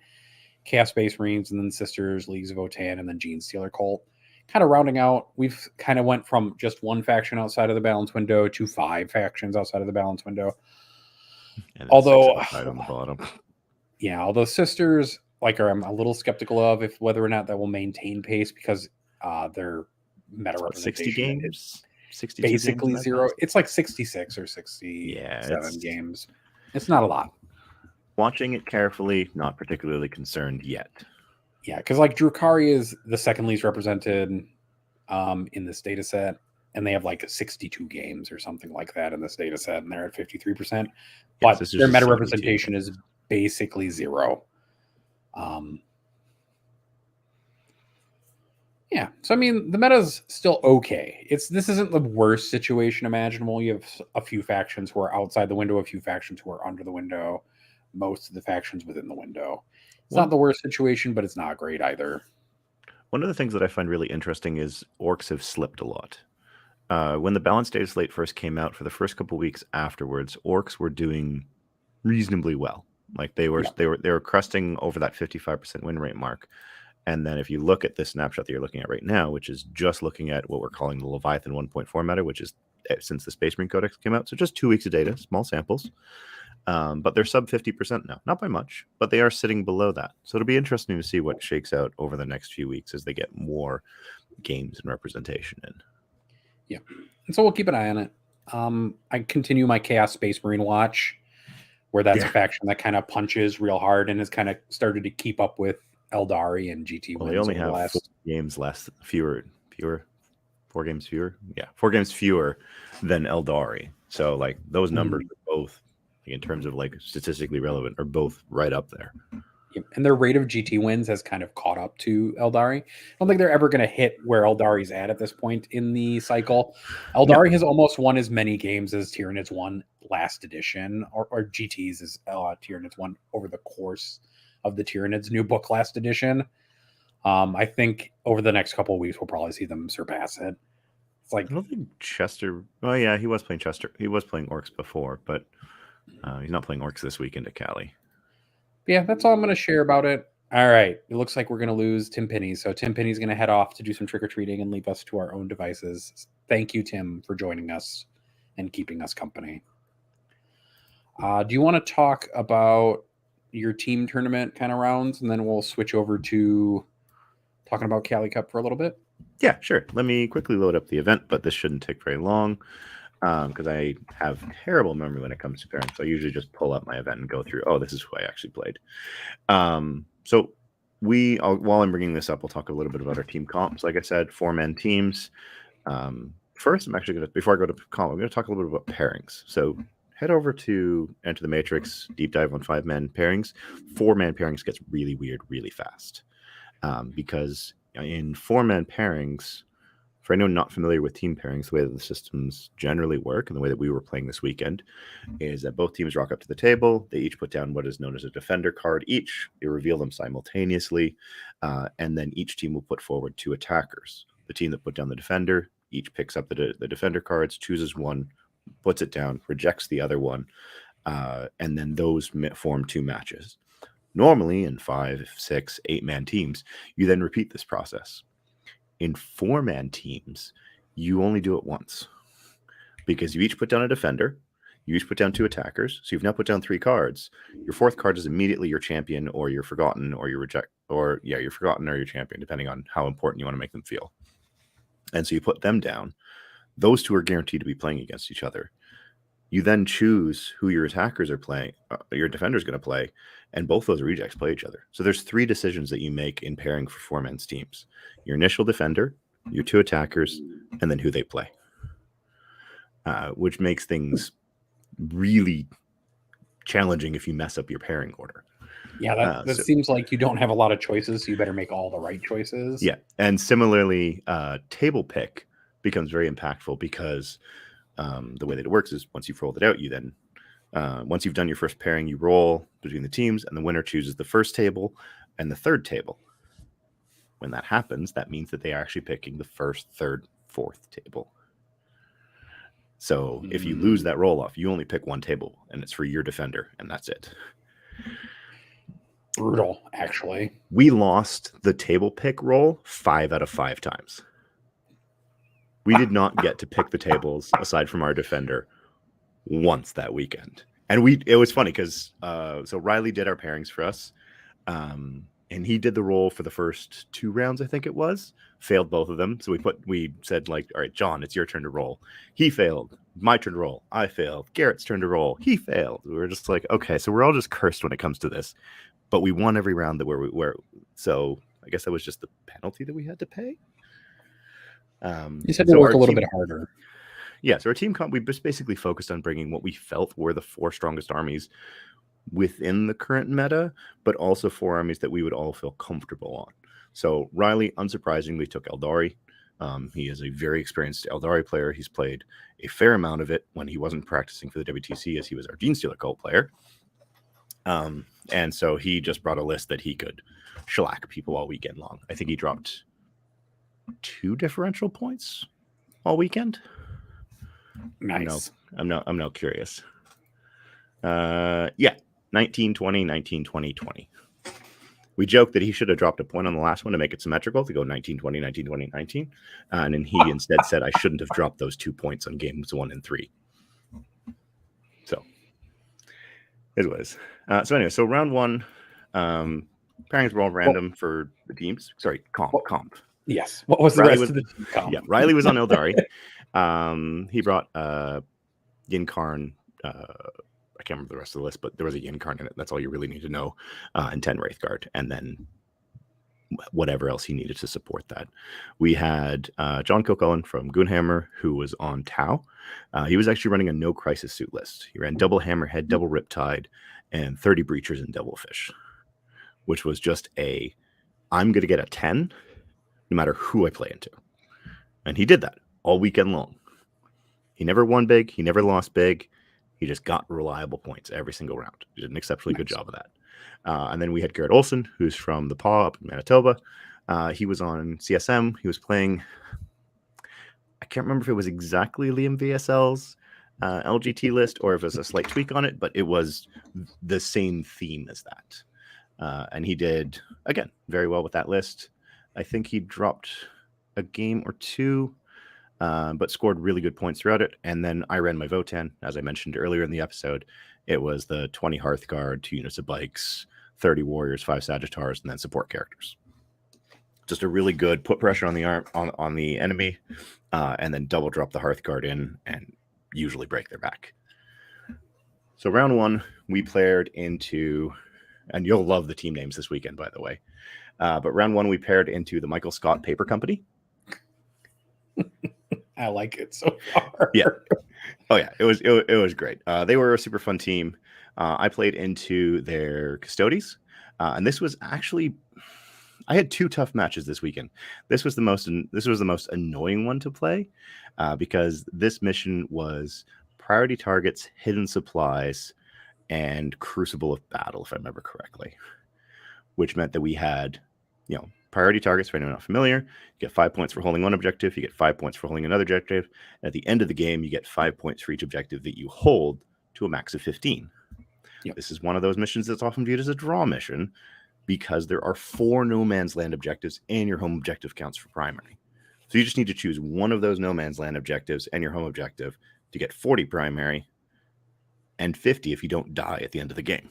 Chaos Space Marines, and then Sisters, Leagues of Votann, and then Gene Stealer Cult. kind of rounding out, we've kind of went from just one faction outside of the balance window to 5 factions outside of the balance window. And Although, right on the bottom. Yeah, although sisters I'm a little skeptical of if whether or not that will maintain pace because their meta representation 60 games, 62 basically games 0. It's like 66 or 67 games. It's not a lot. Watching it carefully, not particularly concerned yet. Yeah, because like Drukari is the second least represented in this data set, and they have like 62 games or something like that in this data set, and they're at 53%. But their meta representation is basically 0. Yeah, so I mean the meta's still okay. This isn't the worst situation imaginable. You have a few factions who are outside the window, a few factions who are under the window, most of the factions within the window. It's not the worst situation, but it's not great either. One of the things that I find really interesting is Orks have slipped a lot. When the balanced data slate first came out, for the first couple of weeks afterwards, Orks were doing reasonably well. Like they were cresting over that 55% win rate mark. And then if you look at the snapshot that you're looking at right now, which is just looking at what we're calling the Leviathan 1.4 meta, which is since the Space Marine Codex came out, so just 2 weeks of data, small samples. But they're sub 50% now, not by much, but they are sitting below that. So it'll be interesting to see what shakes out over the next few weeks as they get more games and representation in. Yeah, and so we'll keep an eye on it. I continue my Chaos Space Marine watch, where that's a faction that kind of punches real hard and has kind of started to keep up with Eldari and GT. Well, they only have 4 games less, fewer. 4 games fewer. Yeah, 4 games fewer than Eldari. So like those numbers are both, in terms of like statistically relevant, are both right up there. Yep. And their rate of GT wins has kind of caught up to Eldari. I don't think they're ever going to hit where Eldari's at this point in the cycle. Eldari has almost won as many games as Tyranids won last edition, or GTs as Tyranids won over the course of the Tyranids new book last edition. I think over the next couple of weeks, we'll probably see them surpass it. It's like, I don't think Chester. Oh yeah, he was playing Chester. He was playing Orks before, but he's not playing Orks this weekend at Cali. Yeah, that's all I'm going to share about it. All right. It looks like we're going to lose Tim Pinney. So Tim Pinney's going to head off to do some trick-or-treating and leave us to our own devices. Thank you, Tim, for joining us and keeping us company. Do you want to talk about your team tournament kind of rounds, and then we'll switch over to talking about Cali Cup for a little bit? Yeah, sure. Let me quickly load up the event, but this shouldn't take very long because I have terrible memory when it comes to pairing. So I usually just pull up my event and go through, oh, this is who I actually played. So while I'm bringing this up, we'll talk a little bit about our team comps. Like I said, 4-man teams. First, I'm actually going to, before I go to comp, I'm going to talk a little bit about pairings. So head over to Enter the Matrix, deep dive on 5-man pairings. 4-man pairings gets really weird really fast because in 4-man pairings, for anyone not familiar with team pairings, the way that the systems generally work and the way that we were playing this weekend is that both teams rock up to the table. They each put down what is known as a defender card each. They reveal them simultaneously, and then each team will put forward 2 attackers. The team that put down the defender each picks up the defender cards, chooses one, puts it down, rejects the other one, and then those form 2 matches. Normally in 5, 6, 8-man teams, you then repeat this process. In 4-man teams, you only do it once because you each put down a defender, you each put down 2 attackers. So you've now put down 3 cards. Your 4th card is immediately your champion or your forgotten or your your forgotten or your champion, depending on how important you want to make them feel. And so you put them down. Those 2 are guaranteed to be playing against each other. You then choose who your attackers are playing, your defender's going to play, and both those rejects play each other. So there's 3 decisions that you make in pairing for 4-man's teams. Your initial defender, your 2 attackers, and then who they play. Which makes things really challenging if you mess up your pairing order. Yeah, that seems like you don't have a lot of choices, so you better make all the right choices. Yeah, and similarly, table pick becomes very impactful because the way that it works is once you've rolled it out, you then once you've done your first pairing, you roll between the teams, and the winner chooses the first table and the 3rd table. When that happens, that means that they are actually picking the 1st, 3rd, 4th table. So if you lose that roll off, you only pick 1 table, and it's for your defender, and that's it. Brutal, actually. We lost the table pick roll 5 out of 5 times. We did not get to pick the tables aside from our defender once that weekend. And it was funny because so Riley did our pairings for us. And he did the roll for the first 2 rounds, I think it was. Failed both of them. So we said, like, all right, John, it's your turn to roll. He failed. My turn to roll. I failed. Garrett's turn to roll. He failed. We were just like, okay, so we're all just cursed when it comes to this. But we won every round that we were. So I guess that was just the penalty that we had to pay. You said to work a little bit harder. Yeah, so our team comp, we just basically focused on bringing what we felt were the 4 strongest armies within the current meta, but also 4 armies that we would all feel comfortable on. So Riley, unsurprisingly, took Eldari. He is a very experienced Eldari player. He's played a fair amount of it when he wasn't practicing for the WTC, as he was our Genestealer cult player. And so he just brought a list that he could shellac people all weekend long. I think he dropped 2 differential points all weekend. Nice. I'm now curious. Yeah, 19, 20, 19, 20, 20. We joked that he should have dropped a point on the last one to make it symmetrical, to go 19, 20, 19, 20, 19. And then he instead said I shouldn't have dropped those 2 points on games 1 and 3. So it was. So anyway, so round 1, pairings were all random for the teams. Sorry, comp. Yes. What was the rest of the team comp? Yeah, Riley was on Eldari. He brought Yin Karn. I can't remember the rest of the list, but there was a Yin Karn in it. That's all you really need to know. And 10 Wraithguard, and then whatever else he needed to support that. We had John Kilcullen from Goonhammer, who was on Tau. He was actually running a no crisis suit list. He ran double Hammerhead, double Riptide, and 30 Breachers and Devilfish, which was just I'm going to get a 10 no matter who I play into. And he did that all weekend long. He never won big. He never lost big. He just got reliable points every single round. He did an exceptionally good job of that. And then we had Garrett Olson, who's from the Paw up in Manitoba. He was on CSM. He was playing, I can't remember if it was exactly Liam VSL's LGT list or if it was a slight tweak on it, but it was the same theme as that. And he did, again, very well with that list. I think he dropped a game or 2, but scored really good points throughout it. And then I ran my Votann, as I mentioned earlier in the episode. It was the 20 Hearthguard, 2 units of bikes, 30 warriors, 5 Sagittars, and then support characters. Just a really good put pressure on the on the enemy, and then double drop the Hearthguard in and usually break their back. So round 1, we paired into, and you'll love the team names this weekend, by the way. But round 1, we paired into the Michael Scott Paper Company. I like it so far. Yeah. Oh yeah, it was great. They were a super fun team. I played into their Custodes, and this was actually, I had 2 tough matches this weekend. This was the most annoying one to play, because this mission was priority targets, hidden supplies, and Crucible of Battle, if I remember correctly, which meant that we had, priority targets, for anyone not familiar. You get 5 points for holding one objective. You get 5 points for holding another objective. And at the end of the game, you get 5 points for each objective that you hold to a max of 15. Yep. This is one of those missions that's often viewed as a draw mission because there are 4 no man's land objectives and your home objective counts for primary. So you just need to choose one of those no man's land objectives and your home objective to get 40 primary and 50 if you don't die at the end of the game.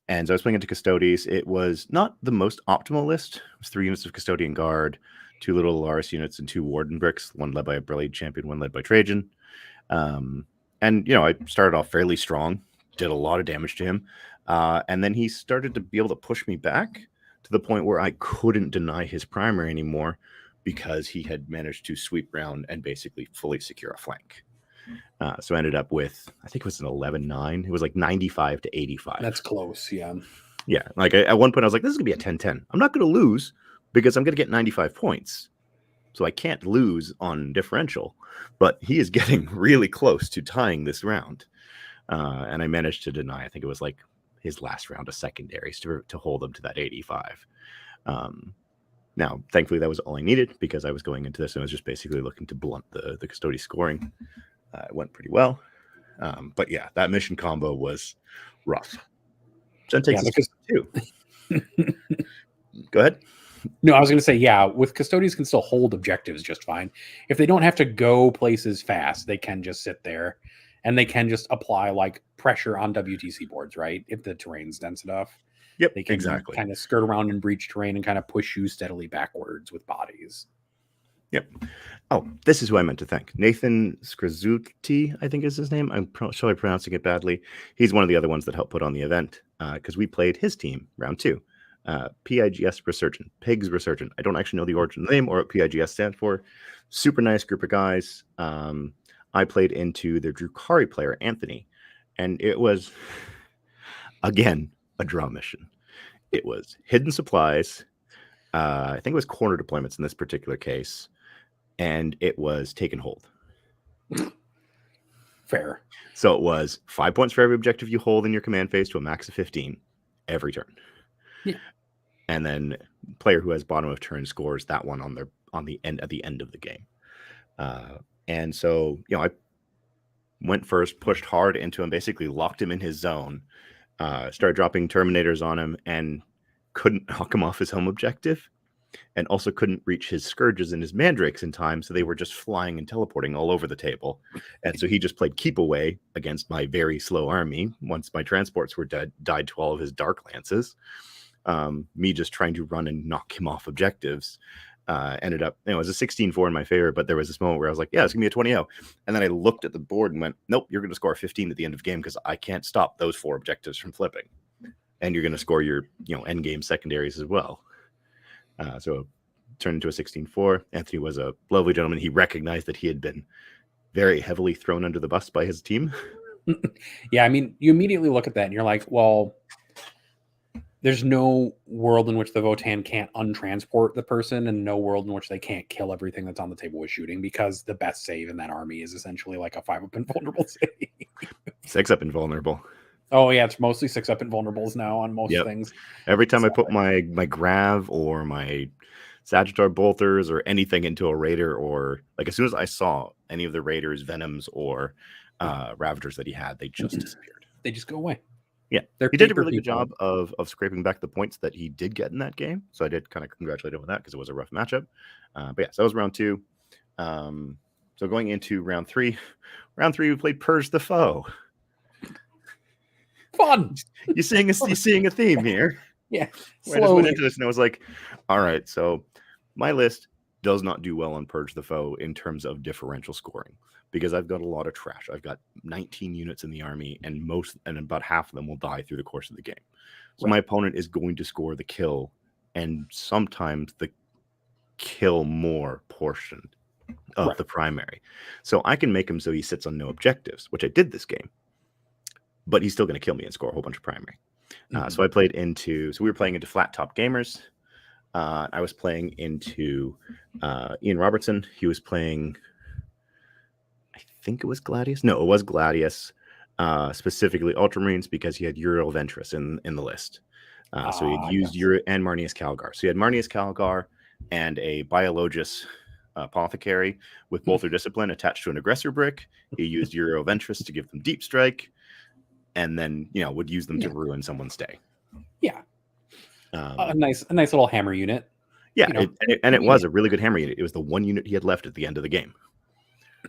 And so I was playing into Custodes. It was not the most optimal list. It was 3 units of Custodian Guard, 2 little Alaris units, and 2 Warden Bricks, one led by a Blade Champion, one led by Trajan. And, I started off fairly strong, did a lot of damage to him. And then he started to be able to push me back to the point where I couldn't deny his primary anymore because he had managed to sweep around and basically fully secure a flank. So I ended up with, I think it was an 11-9. It was like 95 to 85. That's close, yeah. Yeah, like at one point I was like, this is going to be a 10-10. I'm not going to lose because I'm going to get 95 points. So I can't lose on differential. But he is getting really close to tying this round. And I managed to deny, I think it was like his last round of secondaries to hold him to that 85. Now, thankfully, that was all I needed because I was going into this and I was just basically looking to blunt the Custody scoring. It went pretty well. But yeah, that mission combo was rough. Jen takes us 2. Go ahead. No, I was going to say, yeah, with custodians can still hold objectives just fine. If they don't have to go places fast, they can just sit there and they can just apply like pressure on WTC boards, right? If the terrain's dense enough, Yep, they can exactly. kind of skirt around and breach terrain and kind of push you steadily backwards with bodies. Yep. Oh, this is who I meant to thank. Nathan Skrzuti, I think is his name. I'm probably pronouncing it badly. He's one of the other ones that helped put on the event because we played his team round 2. PIGS Resurgent, Pigs Resurgent. I don't actually know the origin of the name or what PIGS stands for. Super nice group of guys. I played into their Drukari player, Anthony, and it was, again, a draw mission. It was hidden supplies. I think it was corner deployments in this particular case, and it was take and hold. Fair. So it was 5 points for every objective you hold in your command phase to a max of 15 every turn. Yeah. And then player who has bottom of turn scores that one at the end of the game. And so, I went first, pushed hard into him, basically locked him in his zone, started dropping Terminators on him, and couldn't knock him off his home objective, and also couldn't reach his Scourges and his Mandrakes in time, so they were just flying and teleporting all over the table. And so he just played keep away against my very slow army. Once my transports were dead, died to all of his Dark Lances. Me just trying to run and knock him off objectives. Ended up, it was a 16-4 in my favor, but there was this moment where I was like, yeah, it's gonna be a 20-0. And then I looked at the board and went, nope, you're gonna score 15 at the end of the game because I can't stop those 4 objectives from flipping. And you're gonna score your end game secondaries as well. So it turned into a 16-4. Anthony was a lovely gentleman. He recognized that he had been very heavily thrown under the bus by his team. Yeah, I mean, you immediately look at that and you're like, well, there's no world in which the Votann can't untransport the person, and no world in which they can't kill everything that's on the table with shooting, because the best save in that army is essentially like a 5-up invulnerable save. 6-up invulnerable. Oh yeah, it's mostly 6-up invulnerables now on most things. Every time I put my Grav or my Sagittar Bolters or anything into a Raider, or like as soon as I saw any of the Raiders, Venoms, or Ravagers that he had, they just disappeared. They just go away. Yeah, he did a really good job of scraping back the points that he did get in that game. So I did kind of congratulate him with that because it was a rough matchup. But yeah, so that was round 2. So going into round 3, we played Purge the Foe. Fun. You're seeing a theme here. Yeah. I just went into this and I was like, all right, so my list does not do well on Purge the Foe in terms of differential scoring, because I've got a lot of trash. I've got 19 units in the army, and about half of them will die through the course of the game. So my opponent is going to score the kill, and sometimes the kill more portion of the primary. So I can make him so he sits on no objectives, which I did this game, but he's still going to kill me and score a whole bunch of primary. So I played into, so we were playing into Flat Top Gamers. I was playing into Ian Robertson. He was playing, I think it was Gladius. No, it was Gladius, specifically Ultramarines, because he had Uriel Ventress in the list. So he had used Uriel and Marnius Calgar. So he had Marnius Calgar and a Biologus Apothecary with Bolter Discipline attached to an Aggressor brick. He used Uriel Ventress to give them Deep Strike, and then would use them to ruin someone's day. Yeah, a nice little hammer unit. Yeah, it was a really good hammer unit. It was the one unit he had left at the end of the game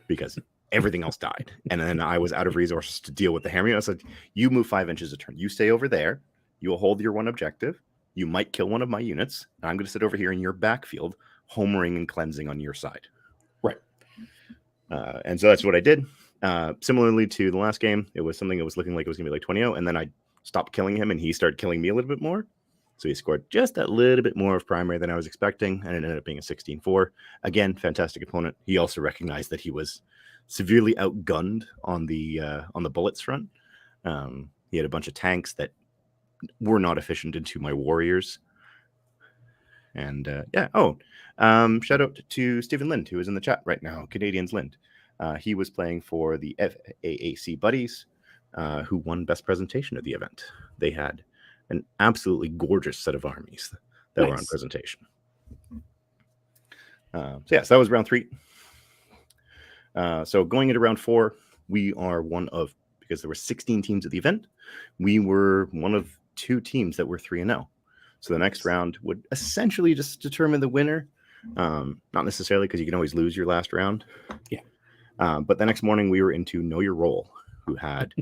because everything else died, and then I was out of resources to deal with the hammer unit. I said, "You move 5 inches a turn. You stay over there. You will hold your one objective. You might kill one of my units, and I'm going to sit over here in your backfield, homering and cleansing on your side." Right. And so that's what I did. Similarly to the last game, it was something that was looking like it was going to be like 20-0, and then I stopped killing him, and he started killing me a little bit more. So he scored just a little bit more of primary than I was expecting, and it ended up being a 16-4. Again, fantastic opponent. He also recognized that he was severely outgunned on the bullets front. He had a bunch of tanks that were not efficient into my warriors. And shout out to Stephen Lind, who is in the chat right now, Canadians Lind. He was playing for the FAAC Buddies, who won best presentation of the event. They had an absolutely gorgeous set of armies that were on presentation. So that was round 3. So going into round 4, we are because there were 16 teams at the event, we were one of 2 teams that were 3-0. So the next round would essentially just determine the winner. Not necessarily, because you can always lose your last round. Yeah. But the next morning we were into Know Your Role, who had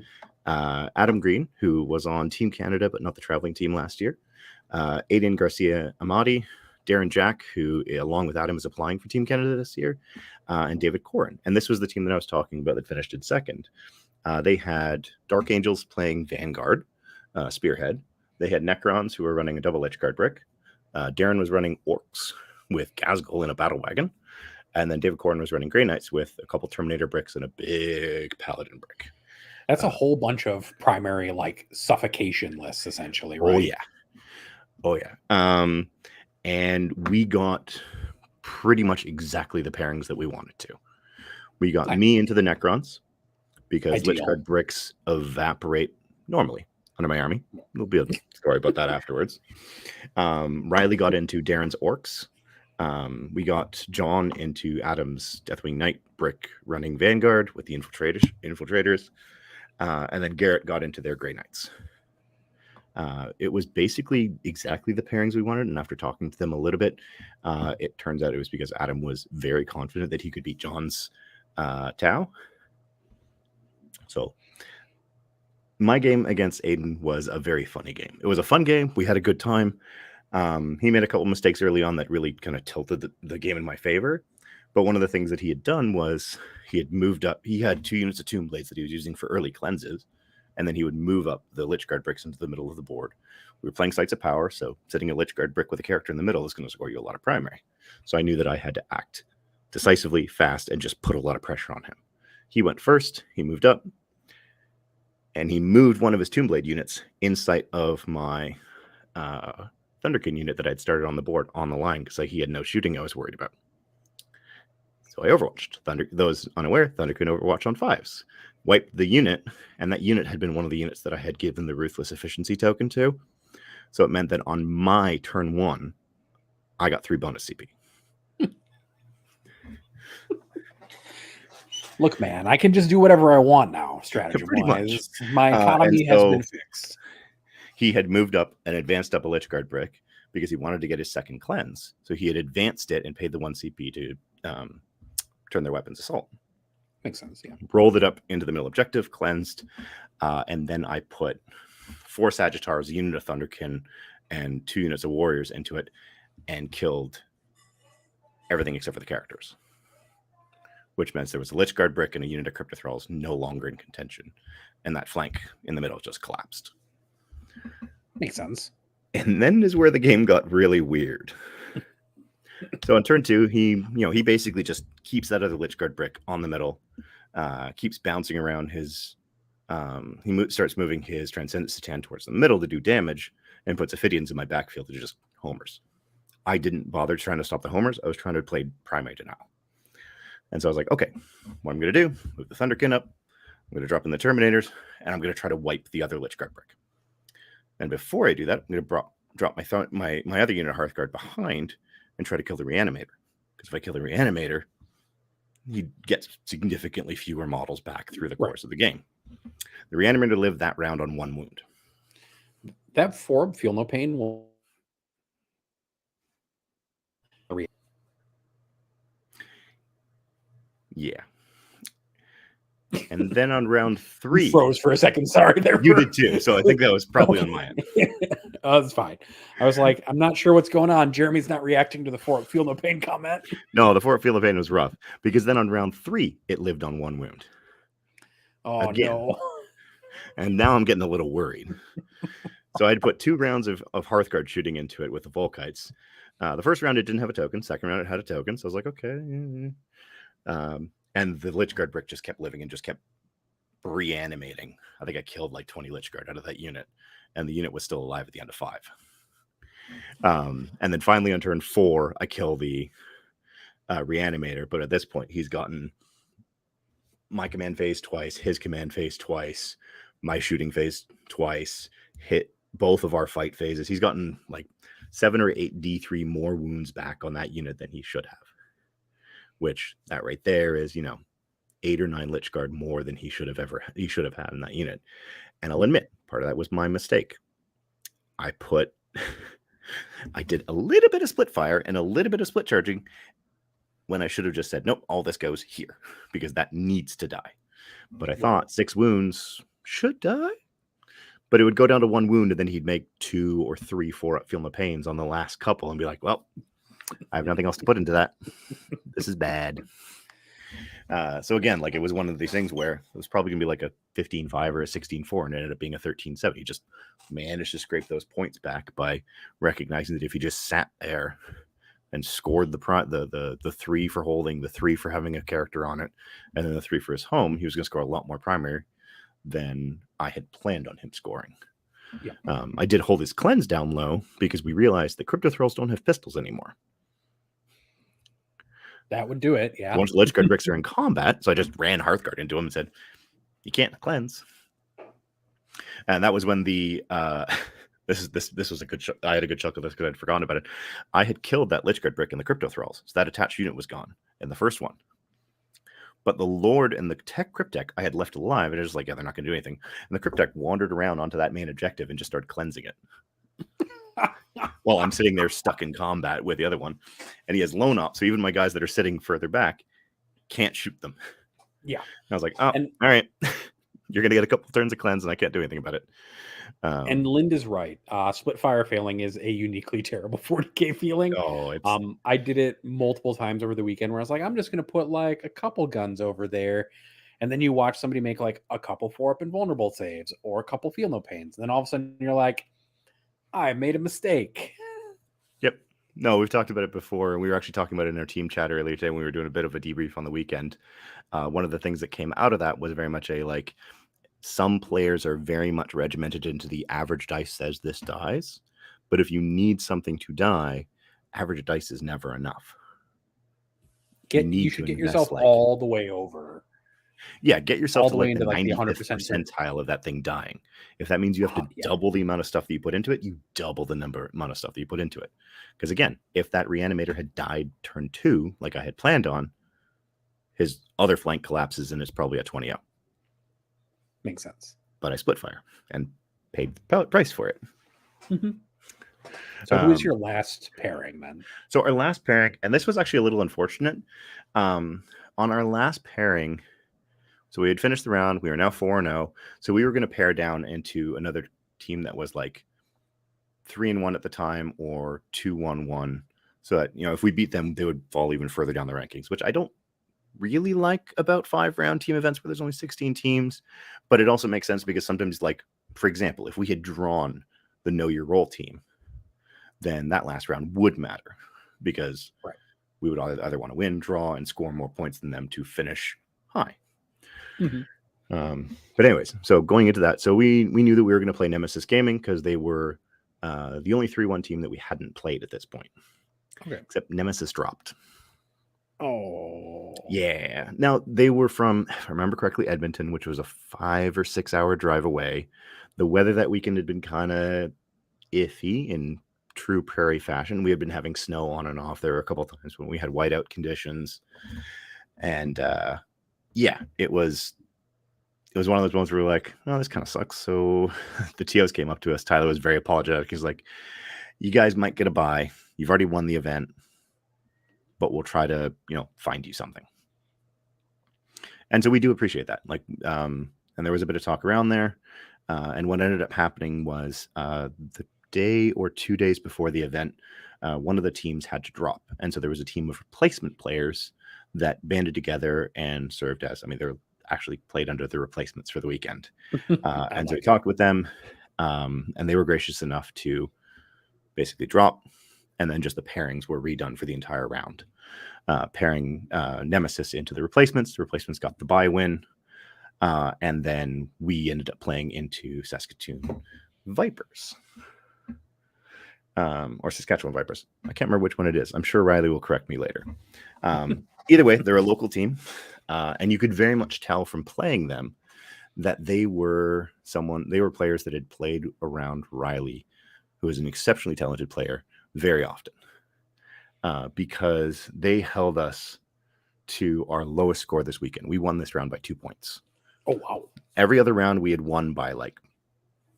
Adam Green, who was on Team Canada, but not the traveling team last year. Aiden Garcia Amadi, Darren Jack, who along with Adam is applying for Team Canada this year, and David Corin. And this was the team that I was talking about that finished in second. They had Dark Angels playing Vanguard, Spearhead. They had Necrons, who were running a double Lich Guard brick. Darren was running Orks with Gazgul in a battle wagon. And then David Corin was running Grey Knights with a couple Terminator bricks and a big Paladin brick. That's a whole bunch of primary like suffocation lists, essentially, right? Oh yeah. And we got pretty much exactly the pairings that we wanted to. We got me into the Necrons because Lich Guard bricks evaporate normally under my army. There'll be a story about that afterwards. Riley got into Darren's Orcs. We got John into Adam's Deathwing Knight brick running Vanguard with the infiltrators. And then Garrett got into their Grey Knights. It was basically exactly the pairings we wanted. And after talking to them a little bit, it turns out it was because Adam was very confident that he could beat John's Tau. So my game against Aiden was a very funny game. It was a fun game. We had a good time. He made a couple mistakes early on that really kind of tilted the game in my favor. But one of the things that he had done was he had moved up. He had 2 units of Tomb Blades that he was using for early cleanses. And then he would move up the Lich Guard bricks into the middle of the board. We were playing Sites of Power, so setting a Lich Guard brick with a character in the middle is going to score you a lot of primary. So I knew that I had to act decisively, fast, and just put a lot of pressure on him. He went first. He moved up. And he moved one of his Tomb Blade units in sight of my Thunderkin unit that I'd started on the board on the line because he had no shooting I was worried about. So I overwatched. Those unaware, Thunderkin overwatch on 5s. Wiped the unit, and that unit had been one of the units that I had given the Ruthless Efficiency token to. So it meant that on my turn 1, I got 3 bonus CP. Look, man, I can just do whatever I want now, strategy-wise. My economy has been fixed. He had moved up and advanced up a Lich Guard brick because he wanted to get his second cleanse. So he had advanced it and paid the 1 CP to turn their weapons assault. Makes sense, yeah. Rolled it up into the middle objective, cleansed, and then I put 4 Sagittars, a unit of Thunderkin, and 2 units of Warriors into it, and killed everything except for the characters. Which meant there was a Lich Guard brick and a unit of Crypto Thralls no longer in contention. And that flank in the middle just collapsed. Makes sense. And then is where the game got really weird. So on turn 2, he basically just keeps that other Lich Guard brick on the middle, keeps bouncing around his. Starts moving his Transcendent Satan towards the middle to do damage, and puts Ophidians in my backfield to just homers. I didn't bother trying to stop the homers. I was trying to play Primate Denial. And so I was like, okay, what I'm going to do, move the Thunderkin up, I'm going to drop in the Terminators, and I'm going to try to wipe the other Lich Guard brick. And before I do that, I'm going to drop my other unit of Hearthguard behind and try to kill the Reanimator. Because if I kill the Reanimator, he gets significantly fewer models back through the course of the game. The Reanimator lived that round on 1 wound. That Forb, Feel No Pain, will... Yeah. And then on round 3... You froze for a second. Sorry. You did too. So I think that was probably on my end. Oh, that's fine. I was like, I'm not sure what's going on. Jeremy's not reacting to the Forb, Feel No Pain comment. No, the Forb, Feel No Pain was rough. Because then on round 3, it lived on 1 wound. Oh, again. No. And now I'm getting a little worried. So I had put 2 rounds of Hearthguard shooting into it with the Volkites. The first round, it didn't have a token. Second round, it had a token. So I was like, okay. And the Lich Guard brick just kept living and just kept reanimating. I think I killed like 20 Lich Guard out of that unit. And the unit was still alive at the end of 5. And then finally on turn 4, I kill the Reanimator. But at this point, he's gotten my command phase twice, his command phase twice, my shooting phase twice, hit both of our fight phases. He's gotten like 7 or 8 D3 more wounds back on that unit than he should have. Which that right there is, 8 or 9 Lich Guard more than he should have had in that unit. And I'll admit, part of that was my mistake. I put I did a little bit of split fire and a little bit of split charging when I should have just said, nope, all this goes here because that needs to die. But I thought 6 wounds should die. But it would go down to 1 wound, and then he'd make 2 or 3 4-up Feel No Pains on the last couple and be like, well, I have nothing else to put into that. This is bad. So again, like it was one of these things where it was probably going to be like a 15-5 or a 16-4, and it ended up being a 13-7. He just managed to scrape those points back by recognizing that if he just sat there and scored the 3 for holding, the 3 for having a character on it, and then the 3 for his home, he was going to score a lot more primary than I had planned on him scoring. Yeah. I did hold his cleanse down low because we realized that crypto thralls don't have pistols anymore. That would do it, yeah. Once Lich Guard bricks are in combat, so I just ran Hearthguard into him and said, "You can't cleanse." And that was when the this was a good. I had a good chuckle this because I'd forgotten about it. I had killed that Lich Guard brick in the crypto thralls, so that attached unit was gone in the first one. But the Lord and the Tech Cryptek I had left alive, and I was like, yeah, they're not going to do anything. And the Cryptek wandered around onto that main objective and just started cleansing it. While I'm sitting there stuck in combat with the other one. And he has lone op, so even my guys that are sitting further back can't shoot them. Yeah. And I was like, oh, all right. You're going to get a couple turns of cleanse, and I can't do anything about it. And Linda's right. Split fire failing is a uniquely terrible 40k feeling. Oh, it's... I did it multiple times over the weekend where I was like, I'm just going to put like a couple guns over there. And then you watch somebody make like a couple 4-up invulnerable saves or a couple Feel No Pains. And then all of a sudden you're like, I made a mistake. Yep. No, we've talked about it before. We were actually talking about it in our team chat earlier today when we were doing a bit of a debrief on the weekend. One of the things that came out of that was very much a like, some players are very much regimented into the average dice says this dies. But if you need something to die, average dice is never enough. You should get yourself all the way over. Yeah, get yourself to like the 90% 95th percentile of that thing dying. If that means you have to double the amount of stuff that you put into it, you double the amount of stuff that you put into it. Because again, if that reanimator had died turn 2, like I had planned on, his other flank collapses and it's probably a 20-0. Makes sense. But I split fire and paid the price for it. Mm-hmm. So who was your last pairing then? So our last pairing, and this was actually a little unfortunate. On our last pairing, so we had finished the round. We were now 4-0. So we were going to pair down into another team that was like 3-1 at the time or 2-1-1. So that, you know, if we beat them, they would fall even further down the rankings, which I don't really like about 5-round team events where there's only 16 teams. But it also makes sense because sometimes, like, for example, if we had drawn the Know Your Role team, then that last round would matter because we would either want to win, draw, and score more points than them to finish high. Mm-hmm. But anyways, so going into that, so we knew that we were going to play Nemesis Gaming because they were the only 3-1 team that we hadn't played at this point. Okay. Except Nemesis dropped. Oh. Yeah. Now, they were from, if I remember correctly, Edmonton, which was a 5 or 6 hour drive away. The weather that weekend had been kind of iffy in true prairie fashion. We had been having snow on and off. There were a couple of times when we had whiteout conditions. And yeah, it was one of those moments where we were like, oh, this kind of sucks. So the TOs came up to us. Tyler was very apologetic. He's like, you guys might get a bye. You've already won the event, but we'll try to, you know, find you something. And so we do appreciate that. Like, and there was a bit of talk around there. And what ended up happening was the day or 2 days before the event, one of the teams had to drop. And so there was a team of replacement players that banded together and served as, I mean, they're actually played under the replacements for the weekend. And so we talked with them, and they were gracious enough to basically drop. And then just the pairings were redone for the entire round. Pairing Nemesis into the replacements. The replacements got the bye win. And then we ended up playing into Saskatoon Vipers. Or Saskatchewan Vipers. I can't remember which one it is. I'm sure Riley will correct me later. Either way, they're a local team. And you could very much tell from playing them that they were players that had played around Riley, who is an exceptionally talented player, very often. Because they held us to our lowest score this weekend. We won this round by 2 points. Oh, wow. Every other round we had won by like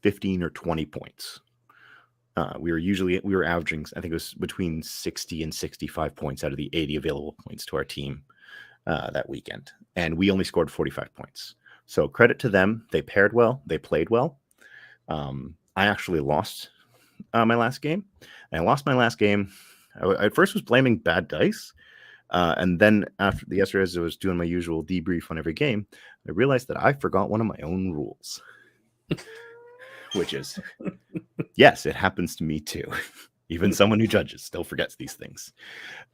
15 or 20 points. We were averaging, I think it was between 60 and 65 points out of the 80 available points to our team that weekend, and we only scored 45 points. So credit to them. They paired well. They played well. I actually lost my last game. And I lost my last game. I at first was blaming bad dice. And then after yesterday, as I was doing my usual debrief on every game, I realized that I forgot one of my own rules. Which is, yes, it happens to me too. Even someone who judges still forgets these things.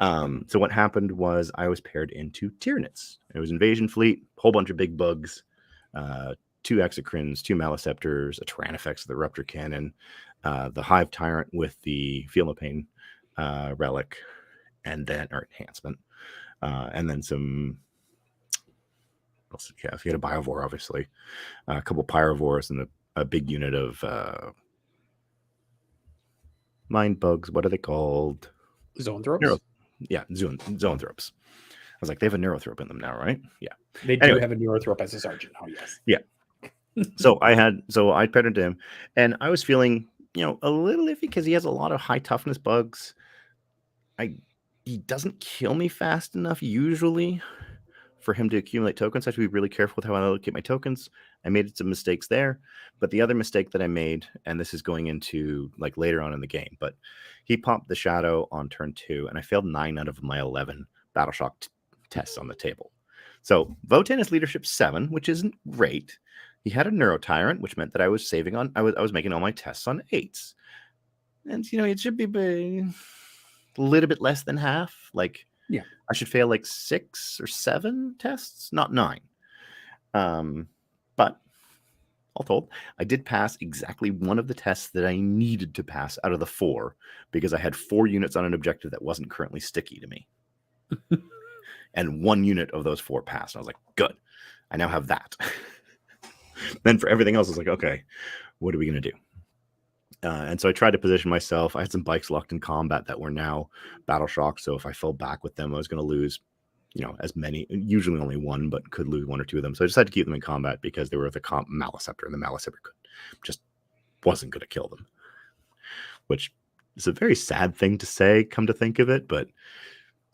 So what happened was I was paired into Tyranids. It was Invasion Fleet, a whole bunch of big bugs, 2 Exocrines, 2 Maleceptors, a Tyrannifex, the Rupture Cannon, the Hive Tyrant with the Feel of Pain relic, and then or enhancement, and then some. What else did you have? You had a Biovore, obviously, a couple Pyrovores, and a big unit of mind bugs. What are they called? Zoanthropes? Yeah, Zoanthropes. I was like, they have a Neurothrope in them now, right? Yeah. They do have a Neurothrope as a sergeant. Oh, yes. Yeah. So I paired into him, and I was feeling, a little iffy because he has a lot of high toughness bugs. He doesn't kill me fast enough usually for him to accumulate tokens. I have to be really careful with how I allocate my tokens. I made some mistakes there, but the other mistake that I made, and this is going into like later on in the game, but he popped the Shadow on turn 2, and I failed 9 out of my 11 Battleshock tests on the table. So Votann is leadership 7, which isn't great. He had a Neurotyrant, which meant that I was saving on. I was making all my tests on 8s, and it should be a little bit less than half. Like, yeah, I should fail like 6 or 7 tests, not 9. But all told, I did pass exactly one of the tests that I needed to pass out of the 4 because I had 4 units on an objective that wasn't currently sticky to me. And 1 unit of those 4 passed. I was like, good. I now have that. Then for everything else, I was like, okay, what are we going to do? And so I tried to position myself. I had some bikes locked in combat that were now battle shock. So if I fell back with them, I was going to lose, as many, usually only 1, but could lose 1 or 2 of them. So I decided to keep them in combat because they were the Maleceptor, and the Maleceptor just wasn't going to kill them, which is a very sad thing to say, come to think of it. But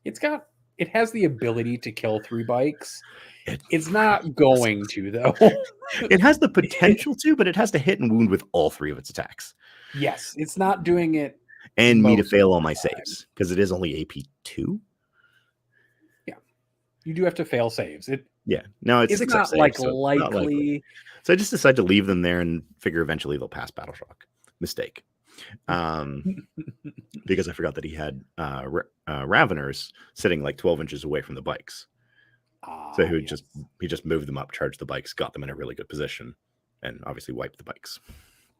it has the ability to kill 3 bikes. It's not going to, though. It has the potential to, but it has to hit and wound with all 3 of its attacks. Yes, it's not doing it. And me to fail all my saves, because it is only AP 2. Yeah. You do have to fail saves. It's not saves, like so likely. Not likely. So I just decided to leave them there and figure eventually they'll pass battle shock. Mistake. Because I forgot that he had Raveners sitting like 12 inches away from the bikes. So he just moved them up, charged the bikes, got them in a really good position, and obviously wiped the bikes.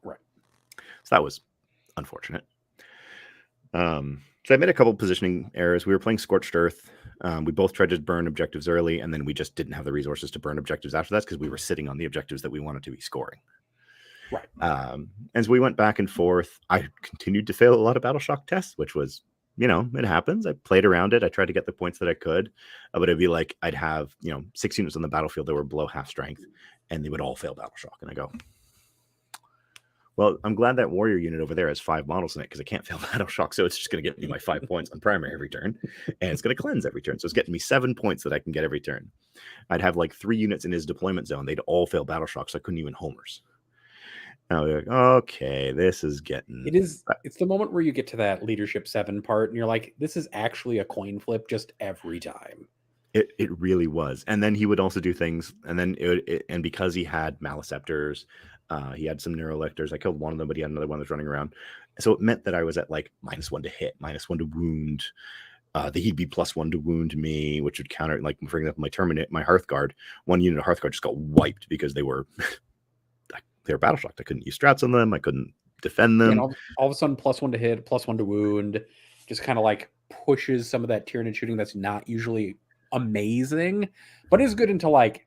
Right. So that was unfortunate. So I made a couple positioning errors. We were playing Scorched Earth. We both tried to burn objectives early, and then we just didn't have the resources to burn objectives after that because we were sitting on the objectives that we wanted to be scoring. Right. And so we went back and forth. I continued to fail a lot of battle shock tests, which was, it happens. I played around it. I tried to get the points that I could, but it'd be like I'd have 6 units on the battlefield that were below half strength, and they would all fail battle shock. And I go, well, I'm glad that warrior unit over there has 5 models in it because I can't fail battle shock. So it's just going to get me my 5 points on primary every turn, and it's going to cleanse every turn. So it's getting me 7 points that I can get every turn. I'd have like 3 units in his deployment zone. They'd all fail battle shock, so I couldn't even homers. And I'll be like, okay, this is getting... It's the moment where you get to that leadership 7 part, and you're like, this is actually a coin flip just every time. It really was. And then he would also do things, and then and because he had Maleceptors, he had some Neurolectors. I killed one of them, but he had another one that's running around. So it meant that I was at like -1 to hit, -1 to wound. He'd be +1 to wound me, which would counter, like, for example, my Hearthguard. 1 unit of Hearthguard just got wiped because they were battle shocked. I couldn't use strats on them. I couldn't defend them. And all of a sudden, +1 to hit, +1 to wound, just kind of like pushes some of that Tyranid shooting that's not usually amazing, but is good into like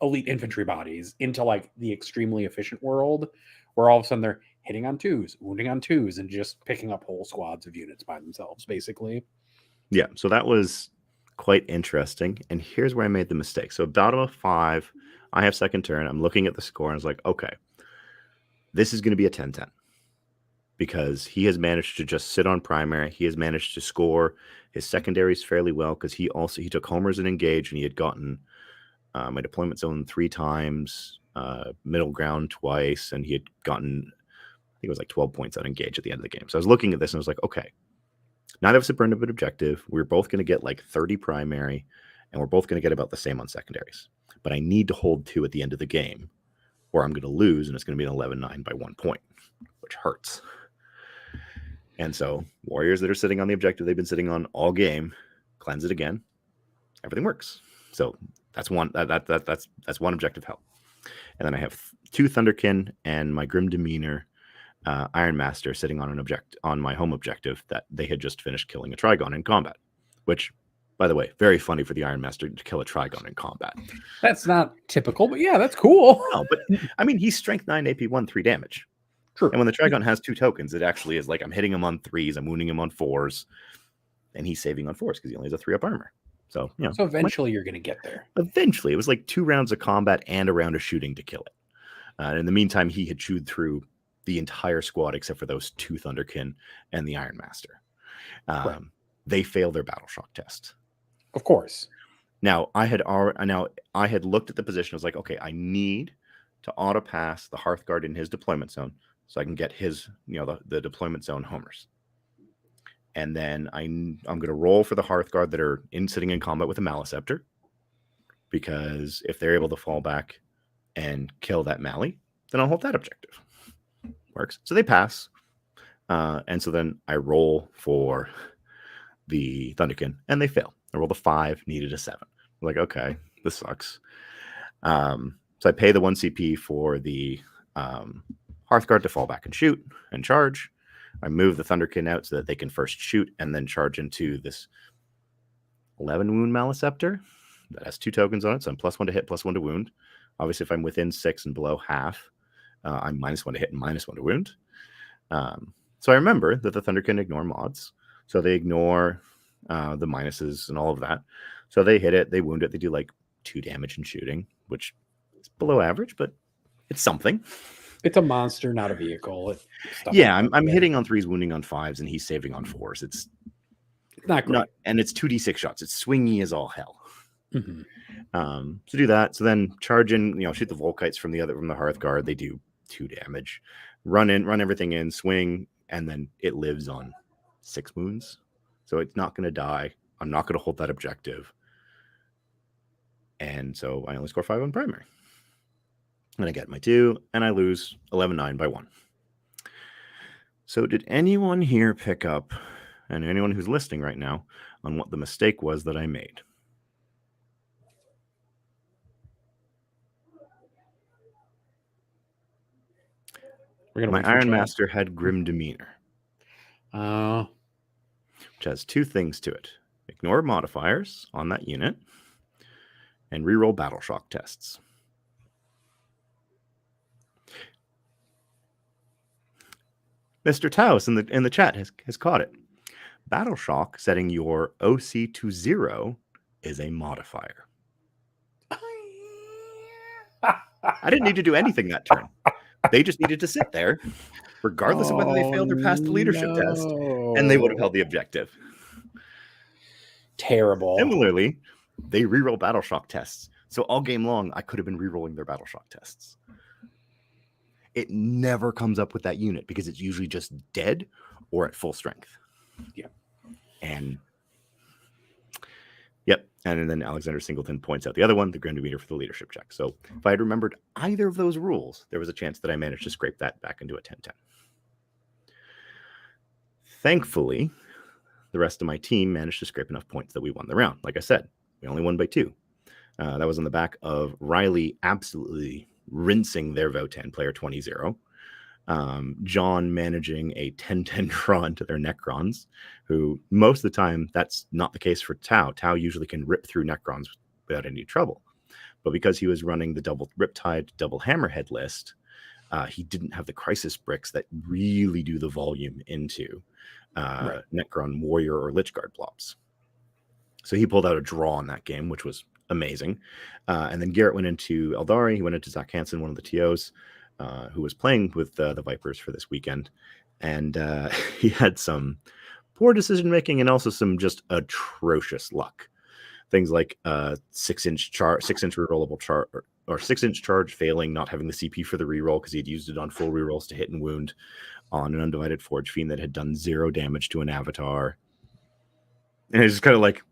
elite infantry bodies, into like the extremely efficient world where all of a sudden they're hitting on 2s, wounding on 2s, and just picking up whole squads of units by themselves, basically. Yeah, so that was quite interesting. And here's where I made the mistake. So bottom of 5, I have second turn. I'm looking at the score and I was like, okay, this is going to be a 10-10. because he has managed to just sit on primary. He has managed to score his secondaries fairly well because he took homers and engage, and he had gotten my deployment zone 3 times, middle ground twice, and he had gotten, I think it was like 12 points on engage at the end of the game. So I was looking at this and I was like, okay, neither of us have burned up an objective. We're both going to get like 30 primary, and we're both going to get about the same on secondaries. But I need to hold 2 at the end of the game, or I'm going to lose, and it's going to be an 11-9 by 1 point, which hurts. And so warriors that are sitting on the objective they've been sitting on all game, cleanse it again, everything works. So that's one that's one objective help. And then I have 2 Thunderkin and my Grim Demeanor Iron Master sitting on my home objective that they had just finished killing a Trigon in combat, which, by the way, very funny for the Iron Master to kill a Trigon in combat. That's not typical, but yeah, that's cool. No, but I mean, he's strength 9, AP 1, 3 damage. True. And when the Trigon has 2 tokens, it actually is like I'm hitting him on 3s, I'm wounding him on 4s, and he's saving on 4s because he only has a 3-up armor. So, you know, so eventually you're going to get there. Eventually. It was like 2 rounds of combat and a round of shooting to kill it. In the meantime, he had chewed through the entire squad except for those 2 Thunderkin and the Iron Master. Right. They failed their battle shock test. Of course. Now I had looked at the position. I was like, okay, I need to auto pass the Hearthguard in his deployment zone so I can get his, the deployment zone homers. And then I'm going to roll for the Hearthguard that are sitting in combat with a Maliceptor, because if they're able to fall back and kill that Mali, then I'll hold that objective. Works. So they pass. And so then I roll for the Thunderkin, and they fail. I rolled a 5, needed a 7. I'm like, okay, this sucks. So I pay the 1 CP for the Hearthguard to fall back and shoot and charge. I move the Thunderkin out so that they can first shoot and then charge into this 11 wound Maliceptor that has 2 tokens on it. So I'm +1 to hit, +1 to wound. Obviously, if I'm within 6 and below half, I'm -1 to hit and -1 to wound. So I remember that the Thunderkin ignore mods. So they ignore the minuses and all of that. So they hit it, they wound it, they do like 2 damage in shooting, which is below average, but it's something. It's a monster, not a vehicle. Yeah, I'm hitting on 3s, wounding on 5s, and he's saving on 4s. It's not great. And it's 2d6 shots. It's swingy as all hell. Mm-hmm. So do that. So then charge in, shoot the Volkites from the Hearthguard. They do 2 damage. Run everything in, swing, and then it lives on 6 wounds. So it's not going to die. I'm not going to hold that objective. And so I only score 5 on primary. And I get my 2, and I lose 11-9 by 1. So did anyone here pick up, and anyone who's listening right now, on what the mistake was that I made? My Iron Master had Grim Demeanor. Which has 2 things to it. Ignore modifiers on that unit, and reroll battle shock tests. Mr. Taos in the chat has caught it. Battle shock setting your OC to 0 is a modifier. I didn't need to do anything that turn. They just needed to sit there, regardless of whether they failed or passed the leadership test, and they would have held the objective. Terrible. Similarly, they reroll battle shock tests. So all game long, I could have been rerolling their battle shock tests. It never comes up with that unit because it's usually just dead or at full strength. Yeah. And yep. And then Alexander Singleton points out the other one, the Grim Demeanor for the leadership check. So if I had remembered either of those rules, there was a chance that I managed to scrape that back into a 10-10. Thankfully, the rest of my team managed to scrape enough points that we won the round. Like I said, we only won by 2. That was on the back of Riley absolutely rinsing their Votann player 20-0. John managing a 10-10 draw into their Necrons, who most of the time that's not the case for Tau. Tau usually can rip through Necrons without any trouble. But because he was running the double Riptide, double Hammerhead list, he didn't have the Crisis bricks that really do the volume into Necron Warrior or Lich Guard blobs. So he pulled out a draw in that game, which was amazing. And then Garrett went into Eldari. He went into Zach Hansen, one of the TOs, who was playing with the Vipers for this weekend. and he had some poor decision making and also some just atrocious luck. Things like 6-inch rerollable charge or 6-inch charge failing, not having the CP for the reroll because he had used it on full rerolls to hit and wound on an undivided Forge Fiend that had done 0 damage to an avatar. And it's just kind of like,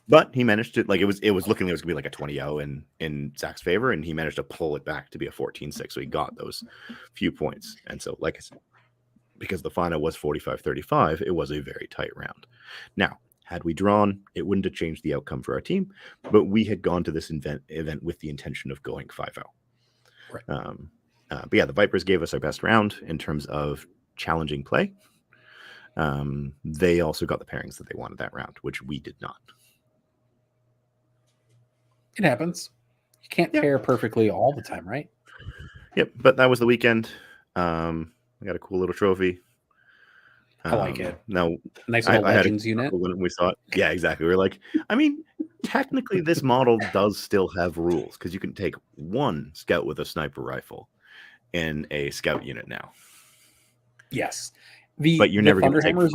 but he managed to, like, it was looking like it was gonna be like a 20-0 in Zach's favor, and he managed to pull it back to be a 14-6, so he got those few points. And so, like I said, because the final was 45-35, it was a very tight round. Now, had we drawn, it wouldn't have changed the outcome for our team, but we had gone to this event with the intention of going 5-0. Right. But yeah, the Vipers gave us our best round in terms of challenging play. They also got the pairings that they wanted that round, which we did not. It happens. You can't pair perfectly all the time, right? Yep, but that was the weekend. I got a cool little trophy. I like it. Now, nice little Legends unit. When we saw it. Yeah, exactly. We were like, I mean, technically this model does still have rules because you can take one scout with a sniper rifle in a scout unit now. Yes. But you're never going to take five.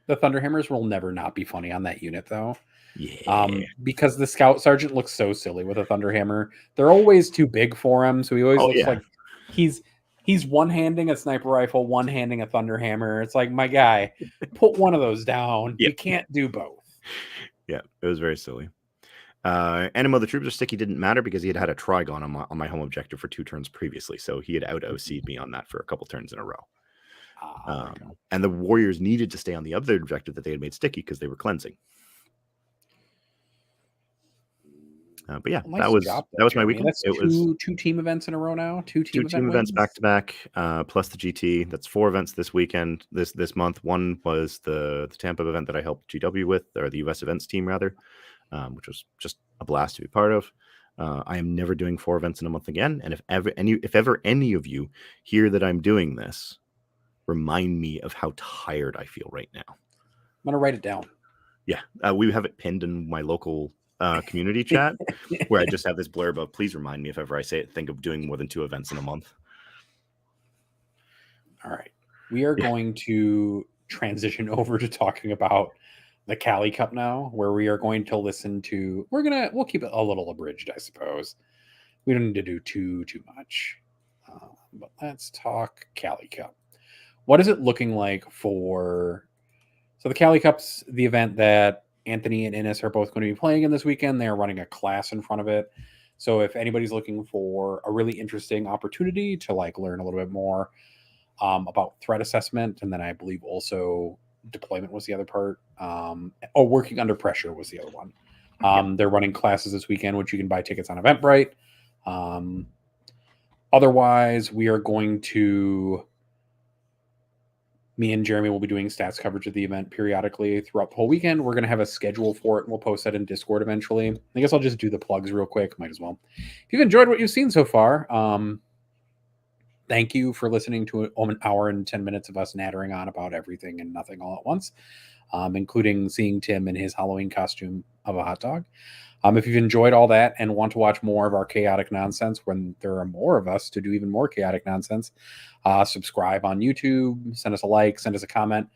The Thunderhammers will never not be funny on that unit, though. Yeah. Because the Scout Sergeant looks so silly with a Thunderhammer. They're always too big for him, so he always looks like he's one-handing a sniper rifle, one-handing a Thunderhammer. It's like, my guy, put one of those down. You can't do both. Yeah, it was very silly. Animo the Troops are sticky didn't matter because he had a Trigon on my home objective for 2 turns previously, so he had out-OC'd me on that for a couple turns in a row. And the Warriors needed to stay on the other objective that they had made sticky because they were cleansing. But yeah, that was my weekend. That's two team events in a row now. Two team events back to back, plus the GT. That's 4 events this weekend. This month. One was the Tampa event that I helped GW with, or the US events team rather, which was just a blast to be part of. I am never doing 4 events in a month again. And if ever any of you hear that I'm doing this, remind me of how tired I feel right now. I'm gonna write it down. Yeah, we have it pinned in my local community chat where I just have this blurb of, please remind me if ever I say it, think of doing more than 2 events in a month. All right. We are going to transition over to talking about the Cali Cup now, where we are going to listen to, we'll keep it a little abridged, I suppose. We don't need to do too much. But let's talk Cali Cup. What is it looking like so the Cali Cup's the event that Anthony and Innes are both going to be playing in this weekend. They're running a class in front of it. So if anybody's looking for a really interesting opportunity to learn a little bit more about threat assessment, and then I believe also deployment was the other part. Working under pressure was the other one. They're running classes this weekend, which you can buy tickets on Eventbrite. Otherwise, we are going to... Me and Jeremy will be doing stats coverage of the event periodically throughout the whole weekend. We're going to have a schedule for it, and we'll post that in Discord eventually. I guess I'll just do the plugs real quick. Might as well. If you've enjoyed what you've seen so far, thank you for listening to an hour and 10 minutes of us nattering on about everything and nothing all at once, including seeing Tim in his Halloween costume of a hot dog. If you've enjoyed all that and want to watch more of our chaotic nonsense when there are more of us to do even more chaotic nonsense, subscribe on YouTube, send us a like, send us a comment.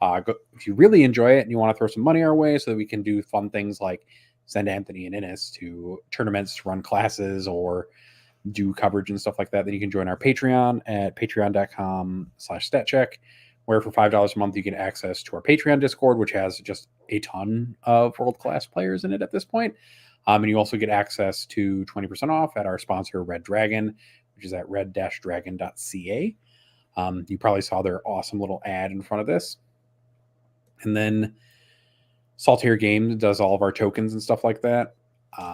If you really enjoy it and you want to throw some money our way so that we can do fun things like send Anthony and Innes to tournaments to run classes or do coverage and stuff like that, then you can join our Patreon at patreon.com/statcheck, where for $5 a month you get access to our Patreon Discord, which has just a ton of world-class players in it at this point. And you also get access to 20% off at our sponsor, Red Dragon, which is at red-dragon.ca. You probably saw their awesome little ad in front of this. And then Saltair Games does all of our tokens and stuff like that.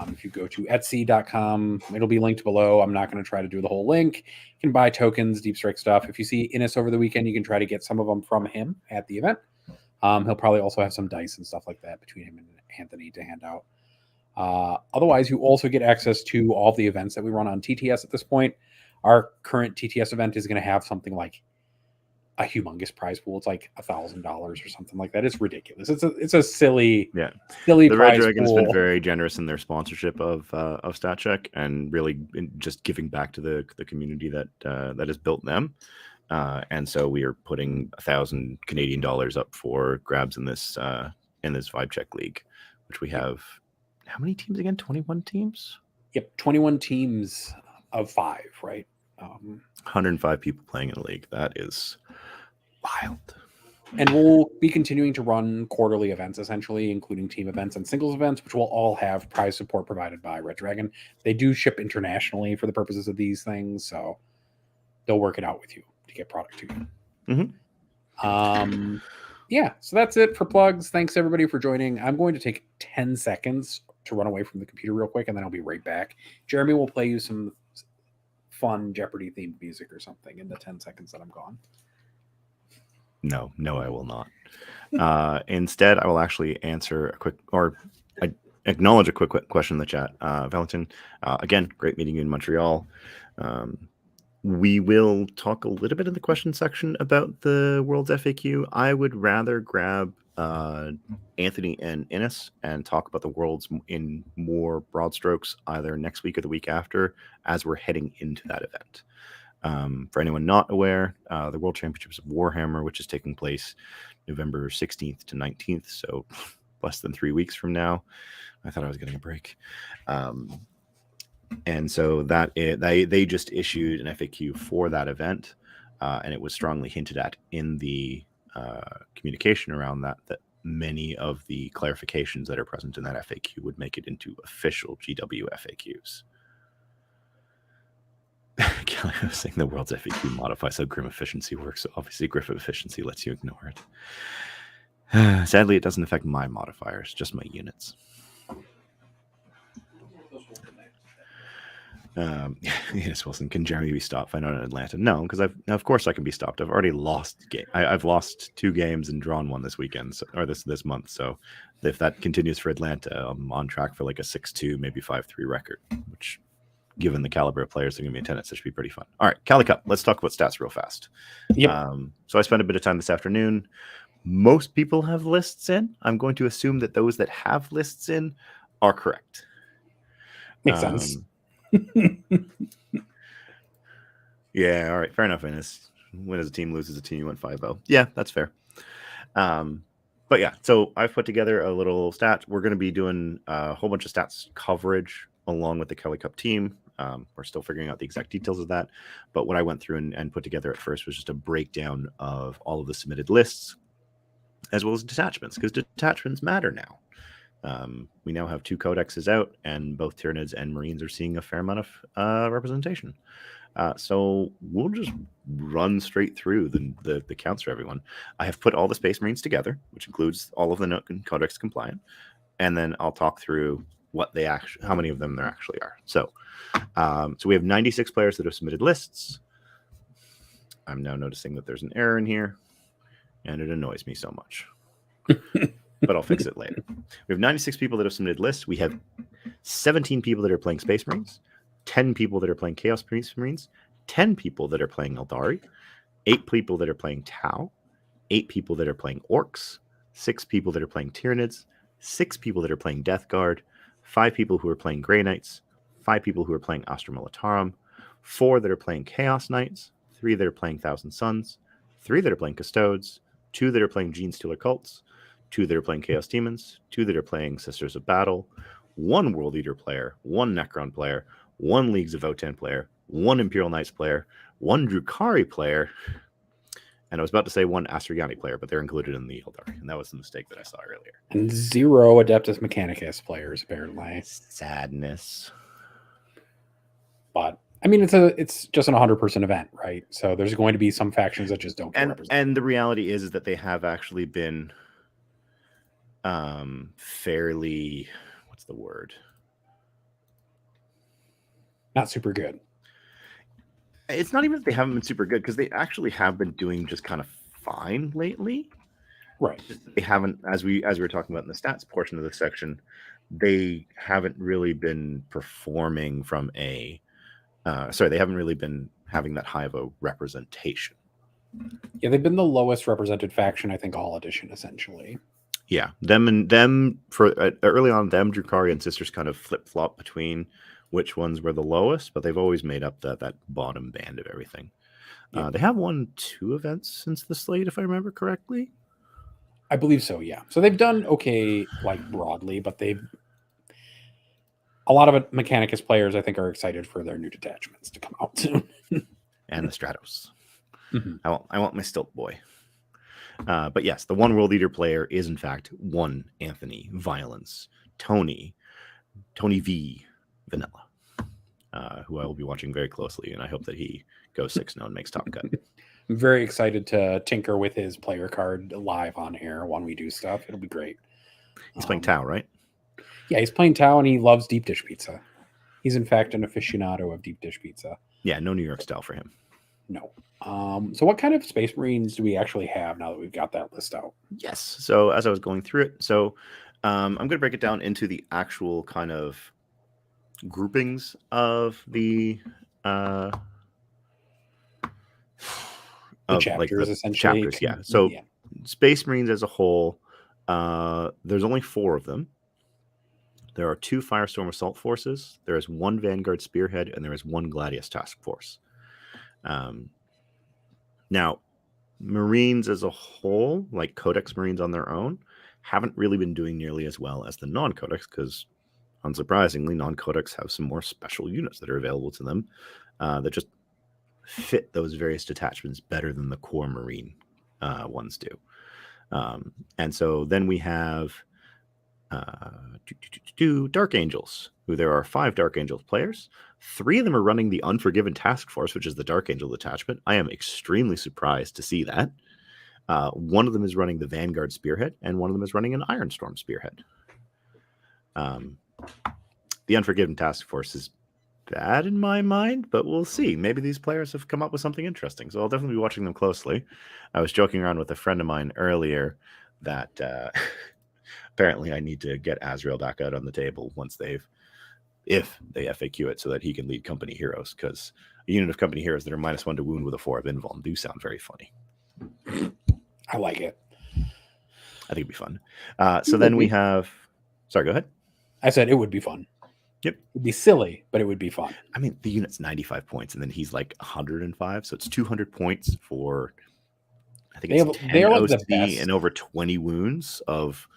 If you go to etsy.com, it'll be linked below. I'm not going to try to do the whole link. You can buy tokens, Deep Strike stuff. If you see Innes over the weekend, you can try to get some of them from him at the event. He'll probably also have some dice and stuff like that between him and Anthony to hand out. Otherwise, you also get access to all the events that we run on TTS at this point. Our current TTS event is going to have something like a humongous prize pool. It's like $1,000 or something like that. It's ridiculous. It's a silly The Red prize Dragon's pool. been very generous in their sponsorship of StatCheck and really just giving back to the community that has built them. And so we are putting 1,000 Canadian dollars up for grabs in this Vibe Check League, which we have. How many teams again? 21 teams. Yep, 21 teams of 5, right? 105 people playing in a league. That is wild. And we'll be continuing to run quarterly events, essentially, including team events and singles events, which will all have prize support provided by Red Dragon. They do ship internationally for the purposes of these things, so they'll work it out with you to get product to you. Mm-hmm. Yeah, so that's it for plugs. Thanks, everybody, for joining. I'm going to take 10 seconds to run away from the computer real quick, and then I'll be right back. Jeremy will play you some fun Jeopardy-themed music or something in the 10 seconds that I'm gone. No, I will not. Instead, I will actually answer a quick, or I acknowledge a quick question in the chat. Valentin, again, great meeting you in Montreal. We will talk a little bit in the question section about the World's FAQ. I would rather grab Anthony and Innes and talk about the Worlds in more broad strokes, either next week or the week after, as we're heading into that event. For anyone not aware, the World Championships of Warhammer, which is taking place November 16th to 19th, so less than 3 weeks from now. I thought I was getting a break. And so that they just issued an FAQ for that event, and it was strongly hinted at in the communication around that many of the clarifications that are present in that FAQ would make it into official GW FAQs. Kelly was saying the World's FAQ modifies how Grim efficiency works. So obviously, Griffith efficiency lets you ignore it. Sadly, it doesn't affect my modifiers, just my units. Yes, Wilson. Can Jeremy be stopped? I know in Atlanta. No, because of course I can be stopped. I've already lost game. I've lost 2 games and drawn 1 this weekend, or this month. So if that continues for Atlanta, I'm on track for like a 6-2, maybe 5-3 record, which, given the caliber of players that are going to be in attendance, it should be pretty fun. All right, Cali Cup. Let's talk about stats real fast. Yep. So I spent a bit of time this afternoon. Most people have lists in. I'm going to assume that those that have lists in are correct. Makes sense. Yeah, all right, fair enough, Innes. Win as a team, lose as a team, you went 5-0. Yeah, that's fair. But yeah, so I've put together a little stat. We're going to be doing a whole bunch of stats coverage along with the Cali Cup team. We're still figuring out the exact details of that. But what I went through and put together at first was just a breakdown of all of the submitted lists, as well as detachments, because detachments matter now. We now have 2 codexes out, and both Tyranids and Marines are seeing a fair amount of representation. So we'll just run straight through the counts for everyone. I have put all the Space Marines together, which includes all of the codex compliant, and then I'll talk through how many of them there actually are. So we have 96 players that have submitted lists. I'm now noticing that there's an error in here, and it annoys me so much. But I'll fix it later. We have 96 people that have submitted lists. We have 17 people that are playing Space Marines, 10 people that are playing Chaos Marines, 10 people that are playing Eldari, 8 people that are playing Tau, 8 people that are playing Orks, 6 people that are playing Tyranids, 6 people that are playing Death Guard, 5 people who are playing Grey Knights, 5 people who are playing Astra Militarum, 4 that are playing Chaos Knights, 3 that are playing Thousand Suns, 3 that are playing Custodes, 2 that are playing Gene Stealer Cults, 2 that are playing Chaos Demons, 2 that are playing Sisters of Battle, 1 World Eater player, 1 Necron player, 1 Leagues of Votann player, 1 Imperial Knights player, 1 Drukhari player, and I was about to say 1 Astroyani player, but they're included in the Eldari, and that was the mistake that I saw earlier. And 0 Adeptus Mechanicus players, apparently. Sadness. But I mean, it's just an 100% event, right? So there's going to be some factions that just don't get represented. And the reality is that they have actually been fairly, what's the word? Not super good. It's not even that they haven't been super good, because they actually have been doing just kind of fine lately. Right. They haven't, as we were talking about in the stats portion of the section, they haven't really been performing from they haven't really been having that high of a representation. Yeah, they've been the lowest represented faction, I think, all edition, essentially. Yeah, them for early on, them, Drukhari, and Sisters kind of flip flop between which ones were the lowest, but they've always made up that bottom band of everything. Yep. They have won 2 events since the slate, if I remember correctly. I believe so, yeah. So they've done okay, like broadly, but a lot of Mechanicus players, I think, are excited for their new detachments to come out soon. And the Stratos. Mhm. I want my Stilt Boy. But yes, the one world leader player is in fact one Anthony Violence Tony V Vanilla, who I will be watching very closely, and I hope that he goes 6-0 and makes top cut. I'm very excited to tinker with his player card live on air when we do stuff. It'll be great. He's playing Tau, right? Yeah, he's playing Tau, and he loves deep dish pizza. He's in fact an aficionado of deep dish pizza. Yeah, no New York style for him. No. So what kind of Space Marines do we actually have now that we've got that list out? Yes. So as I was going through it, I'm going to break it down into the actual kind of groupings of the Chapters, essentially. Chapters, yeah. So Space Marines as a whole, there's only 4 of them. There are 2 Firestorm Assault Forces. There is 1 Vanguard Spearhead, and there is 1 Gladius Task Force. Now, Marines as a whole, like Codex Marines on their own, haven't really been doing nearly as well as the non-Codex because, unsurprisingly, non-Codex have some more special units that are available to them that just fit those various detachments better than the core Marine ones do. And so then we have Dark Angels, who there are 5 Dark Angels players. 3 of them are running the Unforgiven Task Force, which is the Dark Angel detachment. I am extremely surprised to see that. 1 of them is running the Vanguard Spearhead, and 1 of them is running an Ironstorm Spearhead. The Unforgiven Task Force is bad in my mind, but we'll see. Maybe these players have come up with something interesting, so I'll definitely be watching them closely. I was joking around with a friend of mine earlier that apparently I need to get Azrael back out on the table if they FAQ it so that he can lead company heroes, because a unit of company heroes that are -1 to wound with a 4 of invuln do sound very funny. I like it. I think it'd be fun. So then we have... Sorry, go ahead. I said it would be fun. Yep. It'd be silly, but it would be fun. I mean, the unit's 95 points, and then he's like 105, so it's 200 points for... I think it's 10 OC and over 20 wounds of...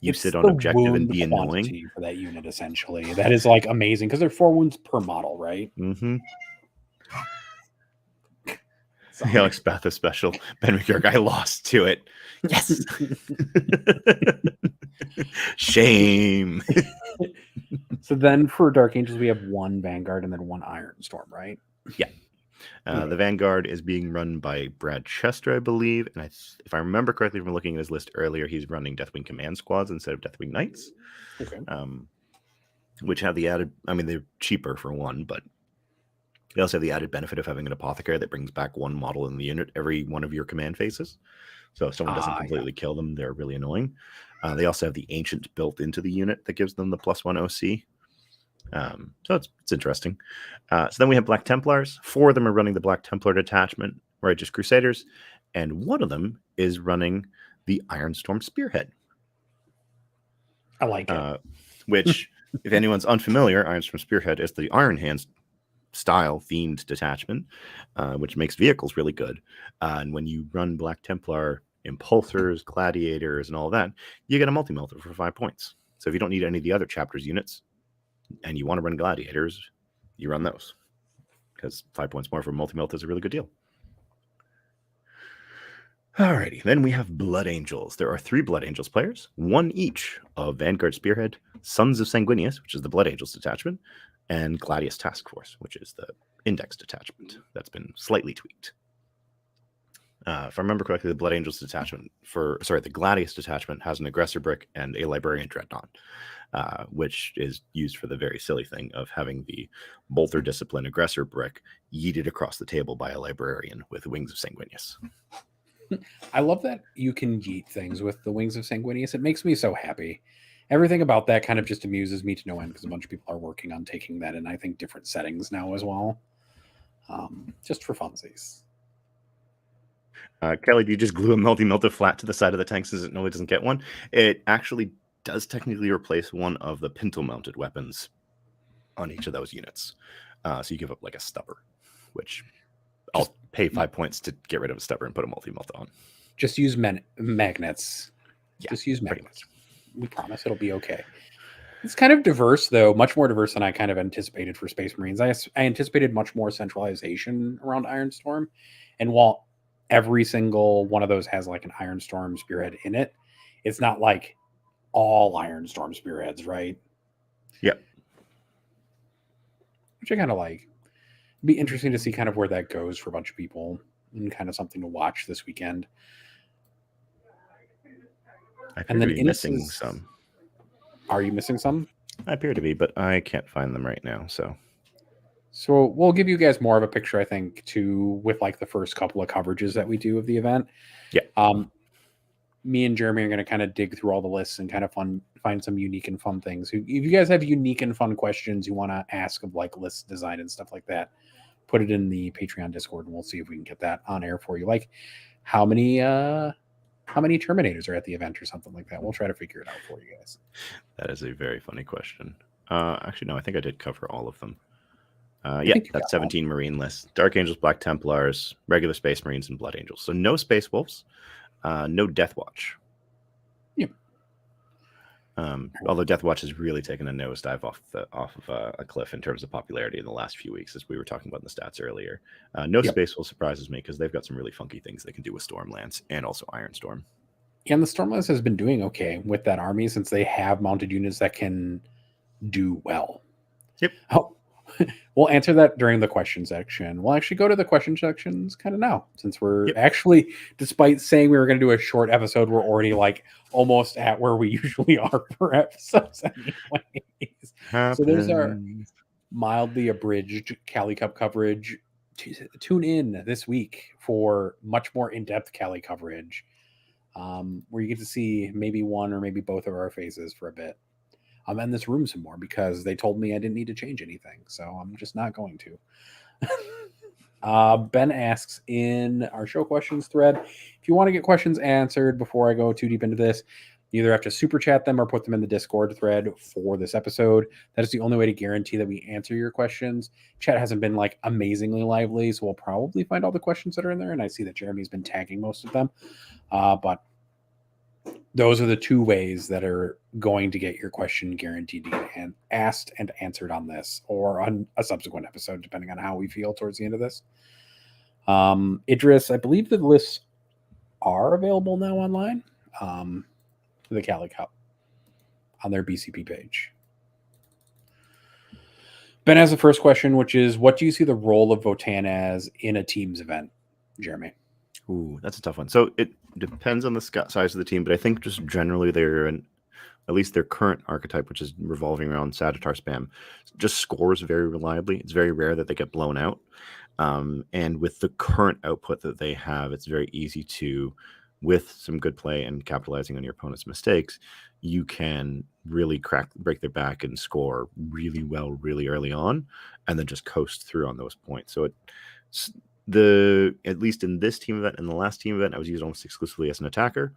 You sit on objective and be annoying for that unit. Essentially, that is like amazing because they're 4 wounds per model, right? Mm-hmm. The Alex Batha special. Ben McGurk, I lost to it. Yes. Shame. So then for Dark Angels, we have 1 Vanguard and then 1 Ironstorm, right? Yeah. The Vanguard is being run by Brad Chester, I believe. And if I remember correctly from looking at his list earlier, he's running Deathwing Command Squads instead of Deathwing Knights. Okay. Which have the added... I mean, they're cheaper for one, but they also have the added benefit of having an Apothecary that brings back 1 model in the unit every one of your command phases. So if someone doesn't completely kill them, they're really annoying. They also have the Ancient built into the unit that gives them the +1 OC. So it's interesting. So then we have Black Templars. 4 of them are running the Black Templar detachment, Righteous Crusaders, and 1 of them is running the Ironstorm Spearhead. I like it. Which, if anyone's unfamiliar, Ironstorm Spearhead is the Iron Hands style themed detachment, which makes vehicles really good. And when you run Black Templar Impulsors, Gladiators, and all that, you get a multi-melter for 5 points. So if you don't need any of the other chapters units and you want to run Gladiators, you run those, because 5 points more for multi-melt is a really good deal. Alrighty, then we have Blood Angels. There are 3 Blood Angels players, 1 each of Vanguard Spearhead, Sons of Sanguinius, which is the Blood Angels detachment, and Gladius Task Force, which is the Index detachment that's been slightly tweaked. If I remember correctly, the Blood Angels detachment the Gladius detachment has an Aggressor Brick and a Librarian Dreadnought, which is used for the very silly thing of having the Bolter Discipline Aggressor Brick yeeted across the table by a Librarian with Wings of Sanguinius. I love that you can yeet things with the Wings of Sanguinius. It makes me so happy. Everything about that kind of just amuses me to no end because a bunch of people are working on taking that in, I think, different settings now as well. Just for funsies. Kelly, do you just glue a multi-melter flat to the side of the tank so it normally doesn't get one? It actually does technically replace one of the pintle-mounted weapons on each of those units. So you give up like a stubber, which I'll pay 5 points to get rid of a stubber and put a multi-melt on. Just use magnets. Yeah, just use magnets. We promise it'll be okay. It's kind of diverse, though, much more diverse than I kind of anticipated for Space Marines. I anticipated much more centralization around Ironstorm. And while every single one of those has like an Ironstorm spearhead in it, it's not like all Ironstorm spearheads, right? Yep. Which I kind of like. It'd be interesting to see kind of where that goes for a bunch of people and kind of something to watch this weekend. I appear to be missing some. Are you missing some? I appear to be, but I can't find them right now. So we'll give you guys more of a picture, I think, too, with like the first couple of coverages that we do of the event. Yeah. Me and Jeremy are going to kind of dig through all the lists and kind of find some unique and fun things. If you guys have unique and fun questions you want to ask of like list design and stuff like that, put it in the Patreon Discord and we'll see if we can get that on air for you. Like how many Terminators are at the event or something like that. We'll try to figure it out for you guys. That is a very funny question. Actually, no, I think I did cover all of them. Yeah, that's 17 Marine lists. Dark Angels, Black Templars, regular Space Marines, and Blood Angels. So no Space Wolves, no Death Watch. Yep. Although Death Watch has really taken a nosedive off of a cliff in terms of popularity in the last few weeks, as we were talking about in the stats earlier. No Space Wolf surprises me because they've got some really funky things they can do with Stormlance and also Ironstorm. And the Stormlance has been doing okay with that army since they have mounted units that can do well. Yep. Oh, we'll answer that during the question section. We'll actually go to the question sections kind of now, since we're actually, despite saying we were going to do a short episode, we're already like almost at where we usually are for episodes anyways. So there's our mildly abridged Cali Cup coverage. Tune in this week for much more in-depth Cali coverage, where you get to see maybe one or maybe both of our faces for a bit. I'm in this room some more because they told me I didn't need to change anything, so I'm just not going to. Ben asks in our show questions thread, if you want to get questions answered before I go too deep into this, you either have to super chat them or put them in the Discord thread for this episode. That is the only way to guarantee that we answer your questions. Chat hasn't been like amazingly lively, so we'll probably find all the questions that are in there, and I see that Jeremy's been tagging most of them. But those are the two ways that are going to get your question guaranteed to get asked and answered on this or on a subsequent episode, depending on how we feel towards the end of this. Idris, I believe the lists are available now online for the Cali Cup on their BCP page. Ben has the first question, which is, what do you see the role of Votann as in a team's event, Jeremy? Ooh, that's a tough one. So it depends on the size of the team, but I think just generally they're at least their current archetype, which is revolving around Sadatar spam, just scores very reliably. It's very rare that they get blown out. And with the current output that they have, it's very easy to, with some good play and capitalizing on your opponent's mistakes, you can really break their back and score really well really early on, and then just coast through on those points. So at least in this team event and the last team event, I was used almost exclusively as an attacker,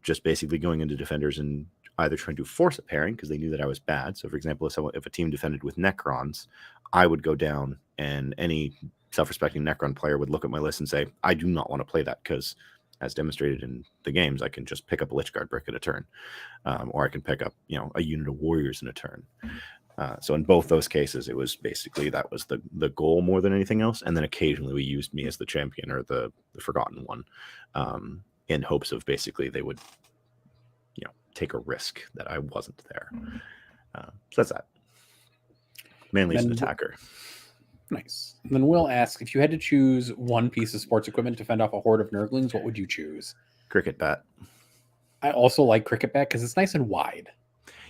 just basically going into defenders and either trying to force a pairing because they knew that I was bad. So, for example, if a team defended with Necrons, I would go down and any self-respecting Necron player would look at my list and say, I do not want to play that because, as demonstrated in the games, I can just pick up a Lich Guard brick in a turn, or I can pick up a unit of warriors in a turn. So in both those cases, it was basically that was the goal more than anything else. And then occasionally we used me as the champion or the forgotten one, in hopes of basically they would, take a risk that I wasn't there. So that's that. Mainly as an attacker. Nice. And then Will ask, if you had to choose one piece of sports equipment to fend off a horde of Nurglings, what would you choose? Cricket bat. I also like cricket bat because it's nice and wide.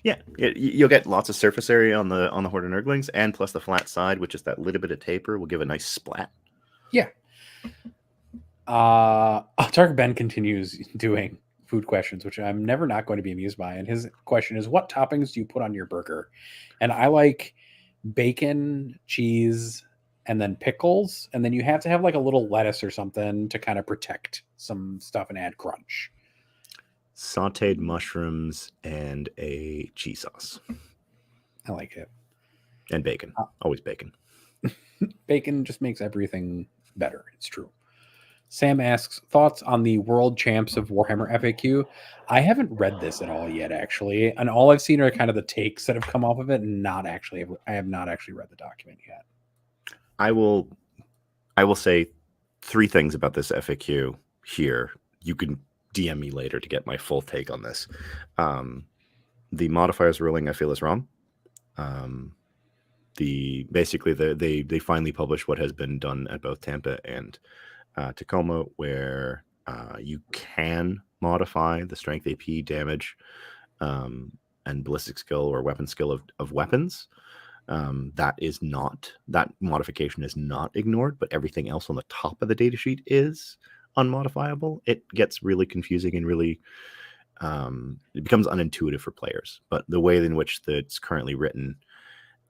Yeah, you'll get lots of surface area on the horde of Nurglings, and plus the flat side, which is that little bit of taper, will give a nice splat. Yeah. Tark Ben continues doing food questions, which I'm never not going to be amused by. And his question is, what toppings do you put on your burger? And I like bacon, cheese, and then pickles, and then you have to have like a little lettuce or something to kind of protect some stuff and add crunch. Sauteed mushrooms and a cheese sauce. I like it. And bacon. Always bacon. Bacon just makes everything better. It's true. Sam asks, thoughts on the World Champs of Warhammer FAQ? I haven't read this at all yet, actually. And all I've seen are kind of the takes that have come off of it, and I have not actually read the document yet. I will say 3 things about this FAQ here. You can DM me later to get my full take on this. The modifiers ruling, I feel, is wrong. They finally published what has been done at both Tampa and Tacoma, where you can modify the strength, AP, damage, and ballistic skill or weapon skill of weapons. That modification is not ignored, but everything else on the top of the datasheet is unmodifiable. It gets really confusing and really it becomes unintuitive for players. But the way in which it's currently written,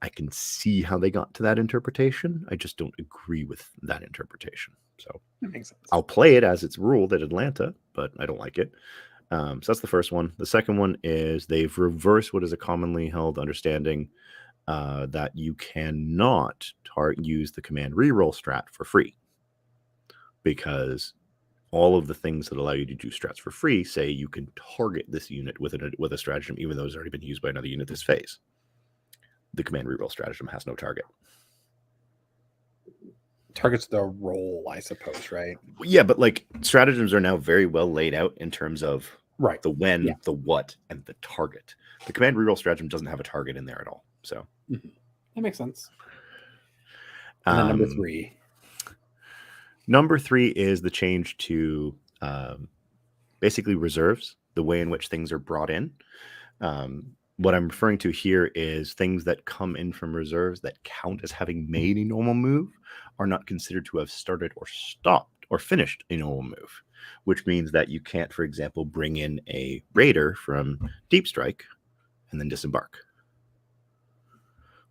I can see how they got to that interpretation. I just don't agree with that interpretation. So that makes sense. I'll play it as it's ruled at Atlanta, but I don't like it. So that's the first one. The second one is they've reversed what is a commonly held understanding that you cannot use the command reroll strat for free, because all of the things that allow you to do strats for free say you can target this unit with a stratagem, even though it's already been used by another unit this phase. The command reroll stratagem has no target. Targets the roll, I suppose, right? Yeah, but like stratagems are now very well laid out in terms of right, the when, the what, and the target. The command reroll stratagem doesn't have a target in there at all. So that makes sense. And then number 3. Number 3 is the change to basically reserves, the way in which things are brought in. What I'm referring to here is things that come in from reserves that count as having made a normal move are not considered to have started or stopped or finished a normal move, which means that you can't, for example, bring in a raider from Deep Strike and then disembark,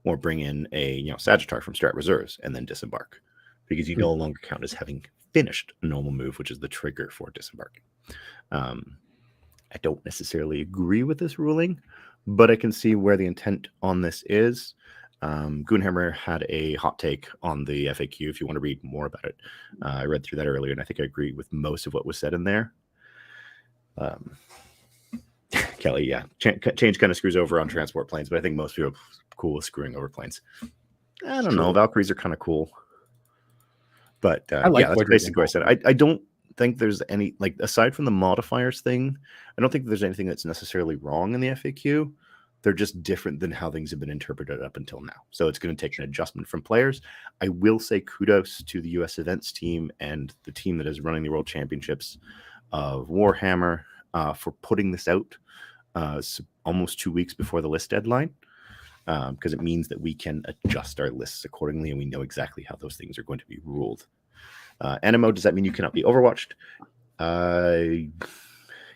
or bring in a Sagittar from Strat Reserves and then disembark, because you no longer count as having finished a normal move, which is the trigger for disembarking. I don't necessarily agree with this ruling, but I can see where the intent on this is. Goonhammer had a hot take on the FAQ if you want to read more about it. I read through that earlier, and I think I agree with most of what was said in there. Kelly, yeah, change kind of screws over on transport planes, but I think most people are cool with screwing over planes. I don't know. Valkyries are kind of cool. But that's basically what I said. I don't think there's any, like, aside from the modifiers thing, I don't think there's anything that's necessarily wrong in the FAQ. They're just different than how things have been interpreted up until now. So it's going to take an adjustment from players. I will say kudos to the U.S. events team and the team that is running the World Championships of Warhammer for putting this out almost 2 weeks before the list deadline, because it means that we can adjust our lists accordingly and we know exactly how those things are going to be ruled. NMO, does that mean you cannot be overwatched?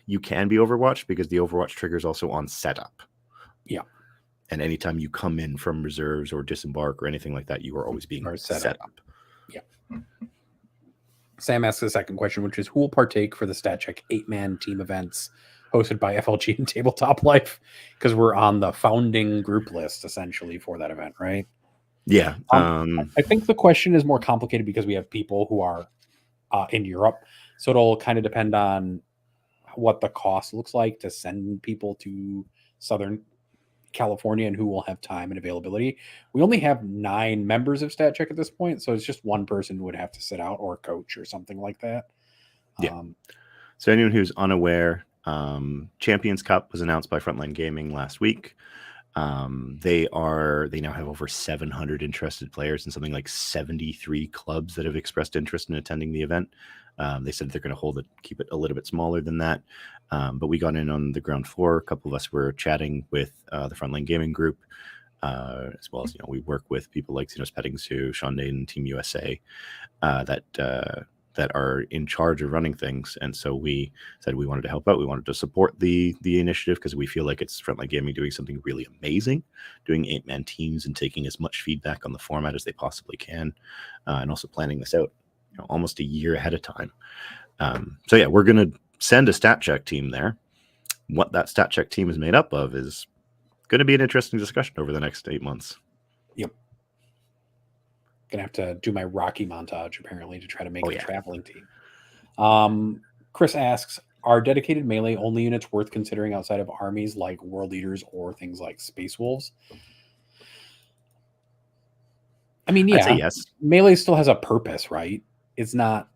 You can be overwatched because the overwatch trigger is also on setup. Yeah. And anytime you come in from reserves or disembark or anything like that, you are always being set up. Yeah. Sam asks the second question, which is, who will partake for the Stat Check 8-man team events hosted by FLG and Tabletop Life? Because we're on the founding group list essentially for that event, right? Yeah. I think the question is more complicated because we have people who are in Europe. So it'll kind of depend on what the cost looks like to send people to Southern California and who will have time and availability. We only have 9 members of Stat Check at this point, so it's just one person who would have to sit out, or a coach or something like that. Yeah. So anyone who's unaware, Champions Cup was announced by Frontline Gaming last week. They now have over 700 interested players and something like 73 clubs that have expressed interest in attending the event. They said they're going to keep it a little bit smaller than that. But we got in on the ground floor. A couple of us were chatting with the Frontline Gaming group, as well as, we work with people like Xenos Petting Zoo, Sean Dane, Team USA, that that are in charge of running things. And so we said we wanted to help out. We wanted to support the initiative because we feel like it's Frontline Gaming doing something really amazing, doing 8-man teams and taking as much feedback on the format as they possibly can, and also planning this out, almost a year ahead of time. So yeah, we're going to send a stat check team there. What that stat check team is made up of is going to be an interesting discussion over the next 8 months. Yep. Gonna have to do my Rocky montage apparently to try to make a traveling team. Chris asks, are dedicated melee only units worth considering outside of armies like World Eaters or things like Space Wolves? I mean, yeah, I'd say yes. Melee still has a purpose, right? It's not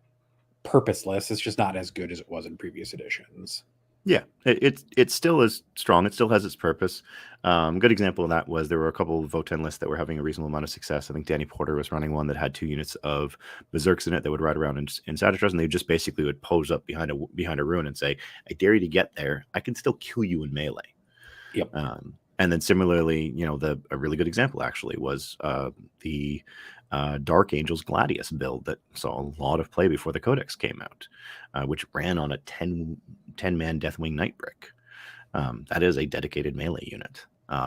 purposeless. It's just not as good as it was in previous editions. Yeah, it still is strong. It still has its purpose. Good example of that was there were a couple of Votann lists that were having a reasonable amount of success. I think Danny Porter was running one that had 2 units of Berserks in it that would ride around in Sagittarius, and they just basically would pose up behind a ruin and say, "I dare you to get there. I can still kill you in melee." Yep. And then similarly, a really good example actually was the Dark Angels Gladius build that saw a lot of play before the Codex came out, which ran on a 10-man Deathwing Nightbrick. That is a dedicated melee unit.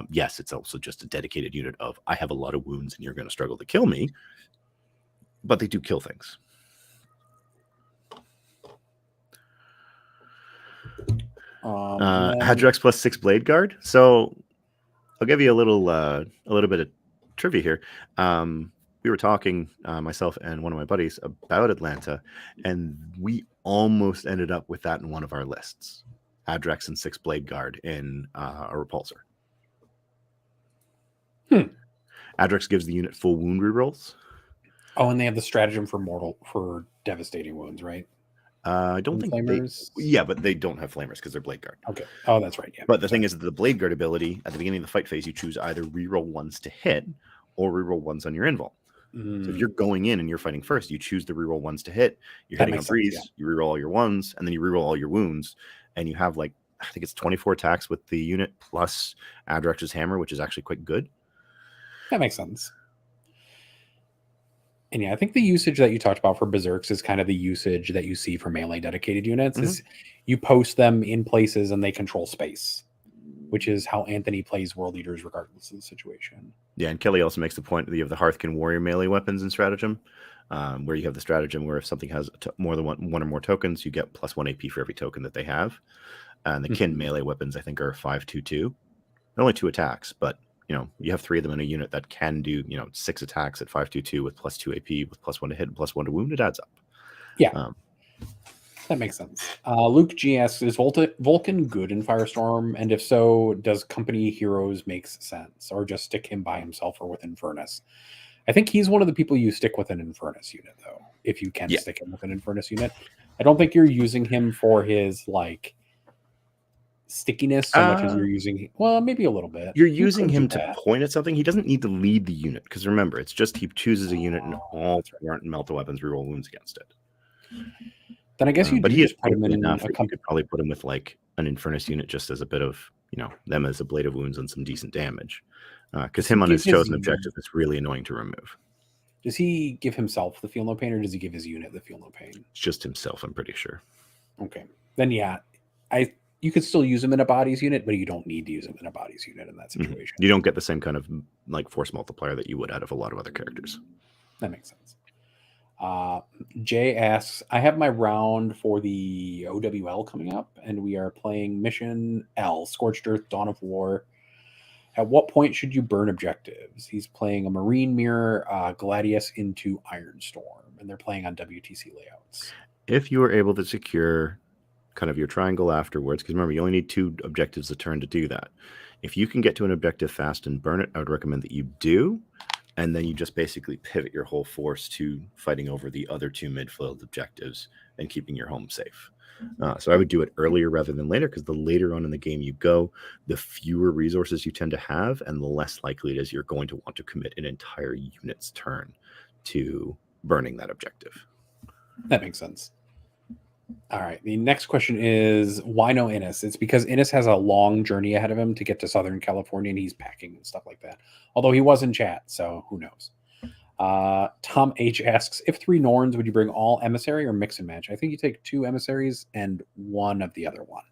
Yes, it's also just a dedicated unit of, I have a lot of wounds and you're going to struggle to kill me, but they do kill things. Hadrex plus 6 Blade Guard. So I'll give you a little bit of trivia here. We were talking, myself and one of my buddies, about Atlanta, and we almost ended up with that in one of our lists. Hadrex and 6 Blade Guard in a repulsor. Hadrex gives the unit full wound rerolls. Oh, and they have the stratagem for devastating wounds, right? I don't think flamers. But they don't have flamers because they're Blade Guard. Okay. Oh, that's right. Yeah. But the thing is that the Blade Guard ability at the beginning of the fight phase, you choose either reroll 1s to hit or reroll 1s on your invul. So if you're going in and you're fighting first, you choose the reroll 1s to hit. You're hitting on breeze. You reroll all your 1s, and then you reroll all your wounds, and you have I think it's 24 attacks with the unit plus Adrex's hammer, which is actually quite good. That makes sense. And yeah, I think the usage that you talked about for Berserks is kind of the usage that you see for melee dedicated units. Is you post them in places and they control space, which is how Anthony plays World Eaters regardless of the situation. Yeah, and Kelly also makes the point that you have the Hearthkin Warrior melee weapons and stratagem, where you have the stratagem where if something has more than one or more tokens, you get plus 1 AP for every token that they have. And the kin melee weapons, I think, are 5/2/2. They're only 2 attacks, but you have 3 of them in a unit that can do 6 attacks at 5/2/2 with plus 2 AP with plus 1 to hit and plus 1 to wound. It adds up. Yeah. That makes sense. Luke G asks, is Vulcan good in Firestorm? And if so, does Company Heroes make sense? Or just stick him by himself or with Infernus? I think he's one of the people you stick with an Infernus unit, though, if you can stick him with an Infernus unit. I don't think you're using him for his, stickiness so much as you're using... Well, maybe a little bit. You're using him to point at something. He doesn't need to lead the unit, because remember, it's just he chooses a unit and all melta weapons reroll wounds against it. Then I guess you. But he is put him in enough. You could probably put him with an Infernus unit just as a bit of them as a blade of wounds and some decent damage. Because him on his chosen objective is really annoying to remove. Does he give himself the feel no pain, or does he give his unit the feel no pain? It's just himself, I'm pretty sure. Okay, then you could still use him in a bodies unit, but you don't need to use him in a bodies unit in that situation. You don't get the same kind of force multiplier that you would out of a lot of other characters. That makes sense. Jay asks, I have my round for the OWL coming up, and we are playing Mission L, Scorched Earth, Dawn of War. At what point should you burn objectives? He's playing a Marine Mirror, Gladius into Ironstorm, and they're playing on WTC layouts. If you are able to secure kind of your triangle afterwards, because remember, you only need 2 objectives a turn to do that. If you can get to an objective fast and burn it, I would recommend that you do. And then you just basically pivot your whole force to fighting over the other 2 midfield objectives and keeping your home safe. So I would do it earlier rather than later, because the later on in the game you go, the fewer resources you tend to have, and the less likely it is you're going to want to commit an entire unit's turn to burning that objective. That makes sense. All right. The next question is, why no Innis? It's because Innis has a long journey ahead of him to get to Southern California, and he's packing and stuff like that. Although he was in chat, so who knows? Tom H asks, if 3 Norns, would you bring all emissary or mix and match? I think you take 2 emissaries and 1 of the other one.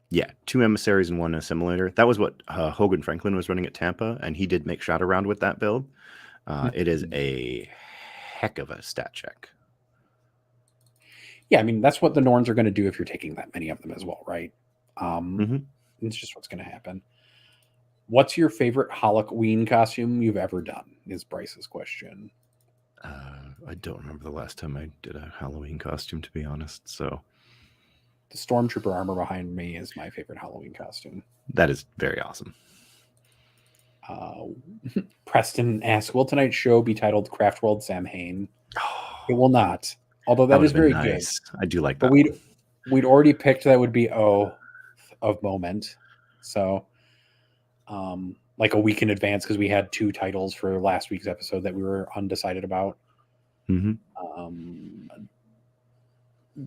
Yeah, 2 emissaries and 1 assimilator. That was what Hogan Franklin was running at Tampa, and he did make Shadow Round with that build. It is a heck of a stat check. Yeah, I mean, that's what the Norns are going to do if you're taking that many of them as well, right? It's just what's going to happen. What's your favorite Halloween costume you've ever done? Is Bryce's question. I don't remember the last time I did a Halloween costume, to be honest. So the Stormtrooper armor behind me is my favorite Halloween costume. That is very awesome. Preston asks, will tonight's show be titled Craft World Sam Hain? It will not. Although that is very nice. Good. I do like that. But we'd already picked that would be of moment. So like a week in advance, because we had 2 titles for last week's episode that we were undecided about.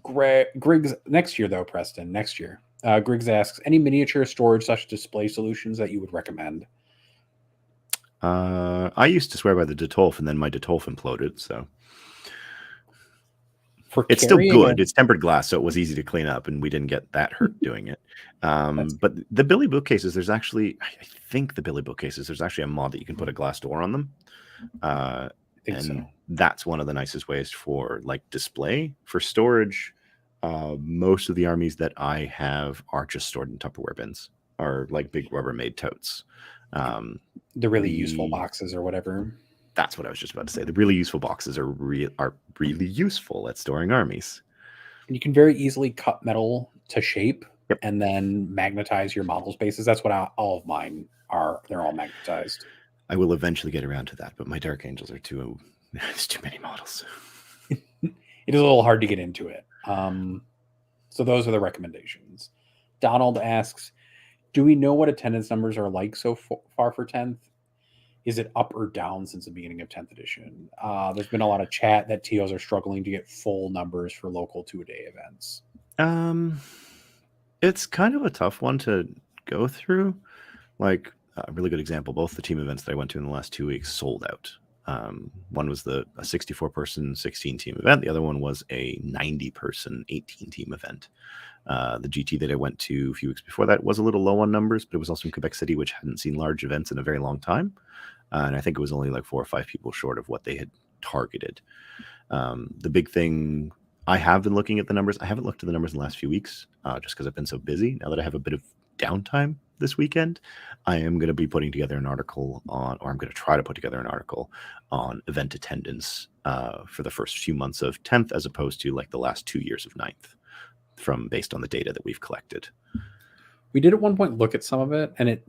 Griggs next year though, Preston, next year. Griggs asks, any miniature storage/display solutions that you would recommend? I used to swear by the Detolf, and then my Detolf imploded, so it's still good. It's tempered glass, so it was easy to clean up, and we didn't get that hurt doing it. But the Billy bookcases, there's actually, I think the Billy bookcases, there's actually a mod that you can put a glass door on them. That's one of the nicest ways for like display. For storage, most of the armies that I have are just stored in Tupperware bins, or like big Rubbermaid totes. The really useful boxes or whatever. That's what I was just about to say. The really useful boxes are really useful at storing armies. And you can very easily cut metal to shape and then magnetize your model spaces. That's what all of mine are. They're all magnetized. I will eventually get around to that, but my Dark Angels are there's too many models. It is a little hard to get into it. So those are the recommendations. Donald asks, do we know what attendance numbers are like so far for 10th? Is it up or down since the beginning of 10th edition? There's been a lot of chat that TOs are struggling to get full numbers for local 2-a-day events. It's kind of a tough one to go through. Like a really good example, both the team events that I went to in the last 2 weeks sold out. One was a 64-person 16-team event. The other one was a 90-person 18-team event. The GT that I went to a few weeks before that was a little low on numbers, but it was also in Quebec City, which hadn't seen large events in a very long time. And I think it was only like 4 or 5 people short of what they had targeted. The big thing, I have been looking at the numbers. I haven't looked at the numbers in the last few weeks, just because I've been so busy. Now that I have a bit of downtime this weekend, I am going to be putting together an article on, or I'm going to try to put together an article on event attendance for the first few months of 10th, as opposed to like the last 2 years of 9th, based on the data that we've collected. We did at one point look at some of it, and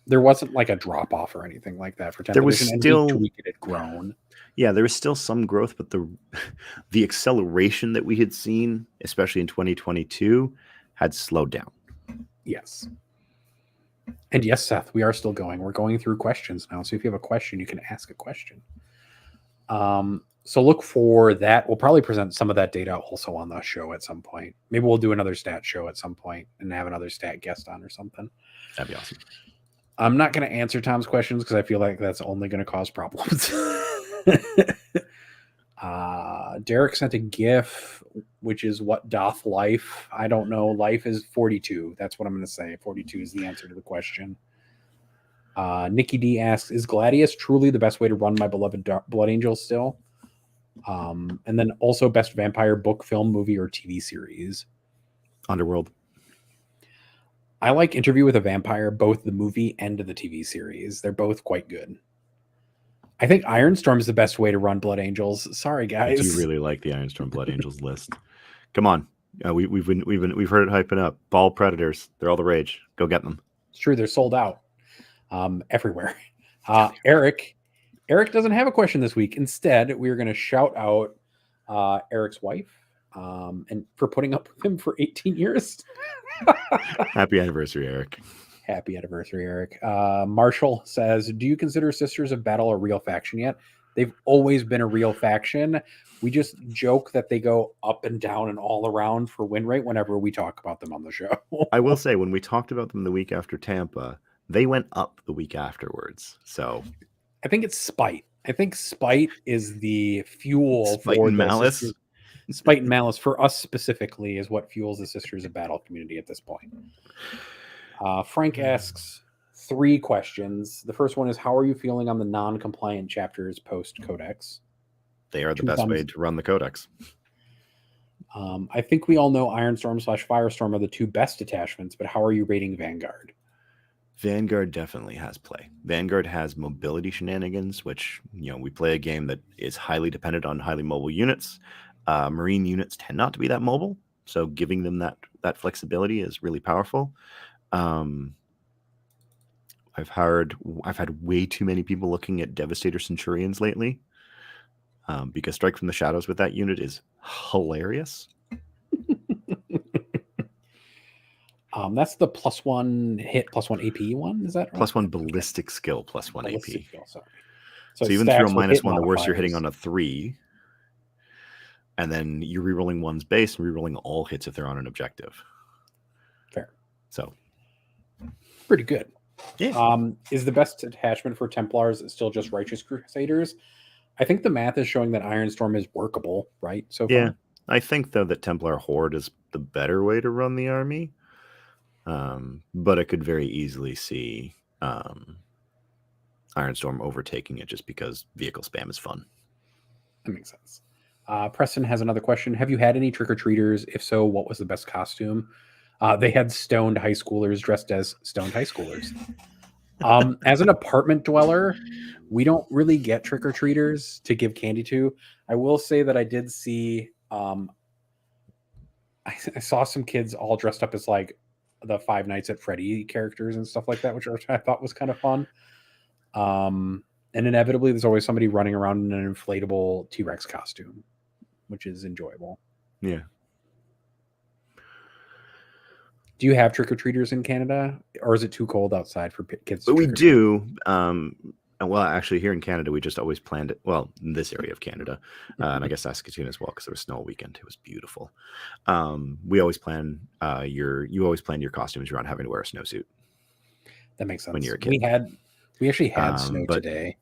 there wasn't like a drop off or anything like that for 10th. There was still week it had grown. Yeah, there was still some growth, but the acceleration that we had seen, especially in 2022, had slowed down. Yes. And yes, Seth, we are still going. We're going through questions now. So if you have a question, you can ask a question. So look for that. We'll probably present some of that data also on the show at some point. Maybe we'll do another stat show at some point and have another stat guest on or something. That'd be awesome. I'm not going to answer Tom's questions because I feel like that's only going to cause problems. Derek sent a GIF, which is what doth life? I don't know. Life is 42. That's what I'm going to say. 42 is the answer to the question. Nikki D asks, is Gladius truly the best way to run my beloved Blood Angel still? And then also best vampire book, film, movie, or TV series? Underworld. I like Interview with a Vampire, both the movie and the TV series. They're both quite good. I think Ironstorm is the best way to run Blood Angels. Sorry, guys. I do really like the Ironstorm Blood Angels list. Come on, we've heard it hyping up. Ball Predators, they're all the rage. Go get them. It's true, they're sold out everywhere. Eric doesn't have a question this week. Instead, we're going to shout out Eric's wife and for putting up with him for 18 years. Happy anniversary, Eric. Happy anniversary, Eric. Marshall says, do you consider Sisters of Battle a real faction yet? They've always been a real faction. We just joke that they go up and down and all around for win rate whenever we talk about them on the show. I will say, when we talked about them the week after Tampa, they went up the week afterwards. So I think it's spite. I think spite is the fuel Spite for and the malice. sisters. Spite and malice for us specifically is what fuels the Sisters of Battle community at this point. Frank asks 3 questions. The first one is, how are you feeling on the non-compliant chapters post-codex? They are the 2 best way thumbs. to run the codex. I think we all know Ironstorm / Firestorm are the 2 best detachments, but how are you rating Vanguard? Vanguard definitely has play. Vanguard has mobility shenanigans, which, we play a game that is highly dependent on highly mobile units. Marine units tend not to be that mobile, so giving them that flexibility is really powerful. I've had way too many people looking at Devastator Centurions lately, because Strike from the Shadows with that unit is hilarious. That's the +1 hit, +1 AP one. Is that right? +1 ballistic skill, +1 Ballistic AP. skill, sorry. So it even through a stacks with -1, hit the worst you're hitting modifiers. on a 3, and then you're rerolling one's base and rerolling all hits if they're on an objective. Fair. So pretty good. Yeah. Is the best attachment for Templars still just Righteous Crusaders? I think the math is showing that Ironstorm is workable, right? So far. Yeah, I think though that Templar Horde is the better way to run the army. But I could very easily see Ironstorm overtaking it just because vehicle spam is fun. That makes sense. Preston has another question. Have you had any trick-or-treaters? If so, what was the best costume? They had stoned high schoolers dressed as stoned high schoolers. As an apartment dweller, we don't really get trick-or-treaters to give candy to. I will say that I did see I saw some kids all dressed up as like the Five Nights at Freddy characters and stuff like that, which I thought was kind of fun. And inevitably there's always somebody running around in an inflatable T-Rex costume, which is enjoyable. Yeah. Do you have trick-or-treaters in Canada, or is it too cold outside for kids to But we trick-or-treat? do. Well, actually, here in Canada, we just always planned it. Well, in this area of Canada, and I guess Saskatoon as well, because there was snow all weekend. It was beautiful. We always plan you always plan your costumes around having to wear a snowsuit. That makes sense. When you're a kid. We actually had snow but- today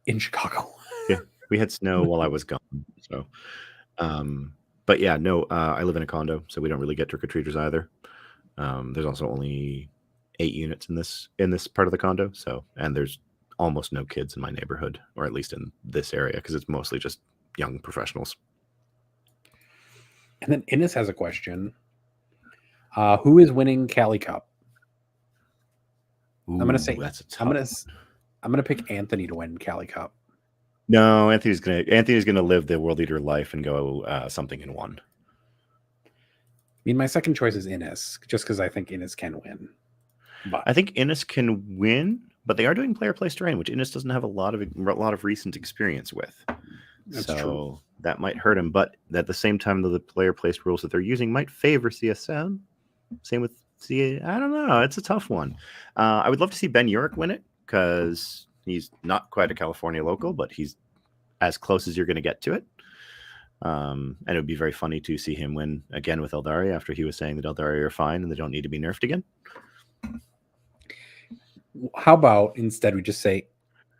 in Chicago. Yeah, we had snow while I was gone. So, but yeah, no, I live in a condo, so we don't really get trick-or-treaters either. There's also only 8 units in this part of the condo, and there's almost no kids in my neighborhood, or at least in this area, because it's mostly just young professionals. And then Innes has a question. Who is winning Cali Cup? Ooh, I'm gonna say that's a tough I'm one. gonna pick Anthony to win Cali Cup. No, Anthony's gonna live the world leader life and go something in 1. I mean, my second choice is Innes, just because I think Innes can win. But I think Innes can win, but they are doing player place terrain, which Innes doesn't have a lot of recent experience with. That's so true. That might hurt him. But at the same time, the player place rules that they're using might favor CSM. Same with CA. I don't know. It's a tough one. I would love to see Ben Urich win it, because he's not quite a California local, but he's as close as you're going to get to it. And it would be very funny to see him win again with Eldari after he was saying that Eldari are fine and they don't need to be nerfed again. How about instead we just say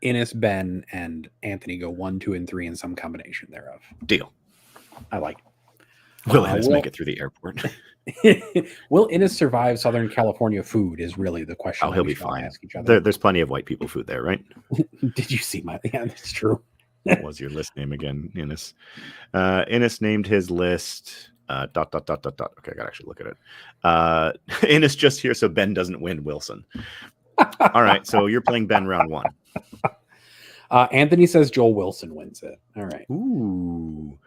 Innes, Ben, and Anthony go 1, 2, and 3 in some combination thereof? Deal. I like it. Will Innes make it through the airport? Will Innes survive Southern California food is really the question. Oh, he'll be fine. Ask each other. There's plenty of white people food there, right? Did you see my? Yeah, that's true. What was your list name again, Innes? Innes named his list ... Okay, I gotta actually look at it. Innes just here so Ben doesn't win Wilson. All right, so you're playing Ben round 1. Anthony says Joel Wilson wins it. All right. Ooh.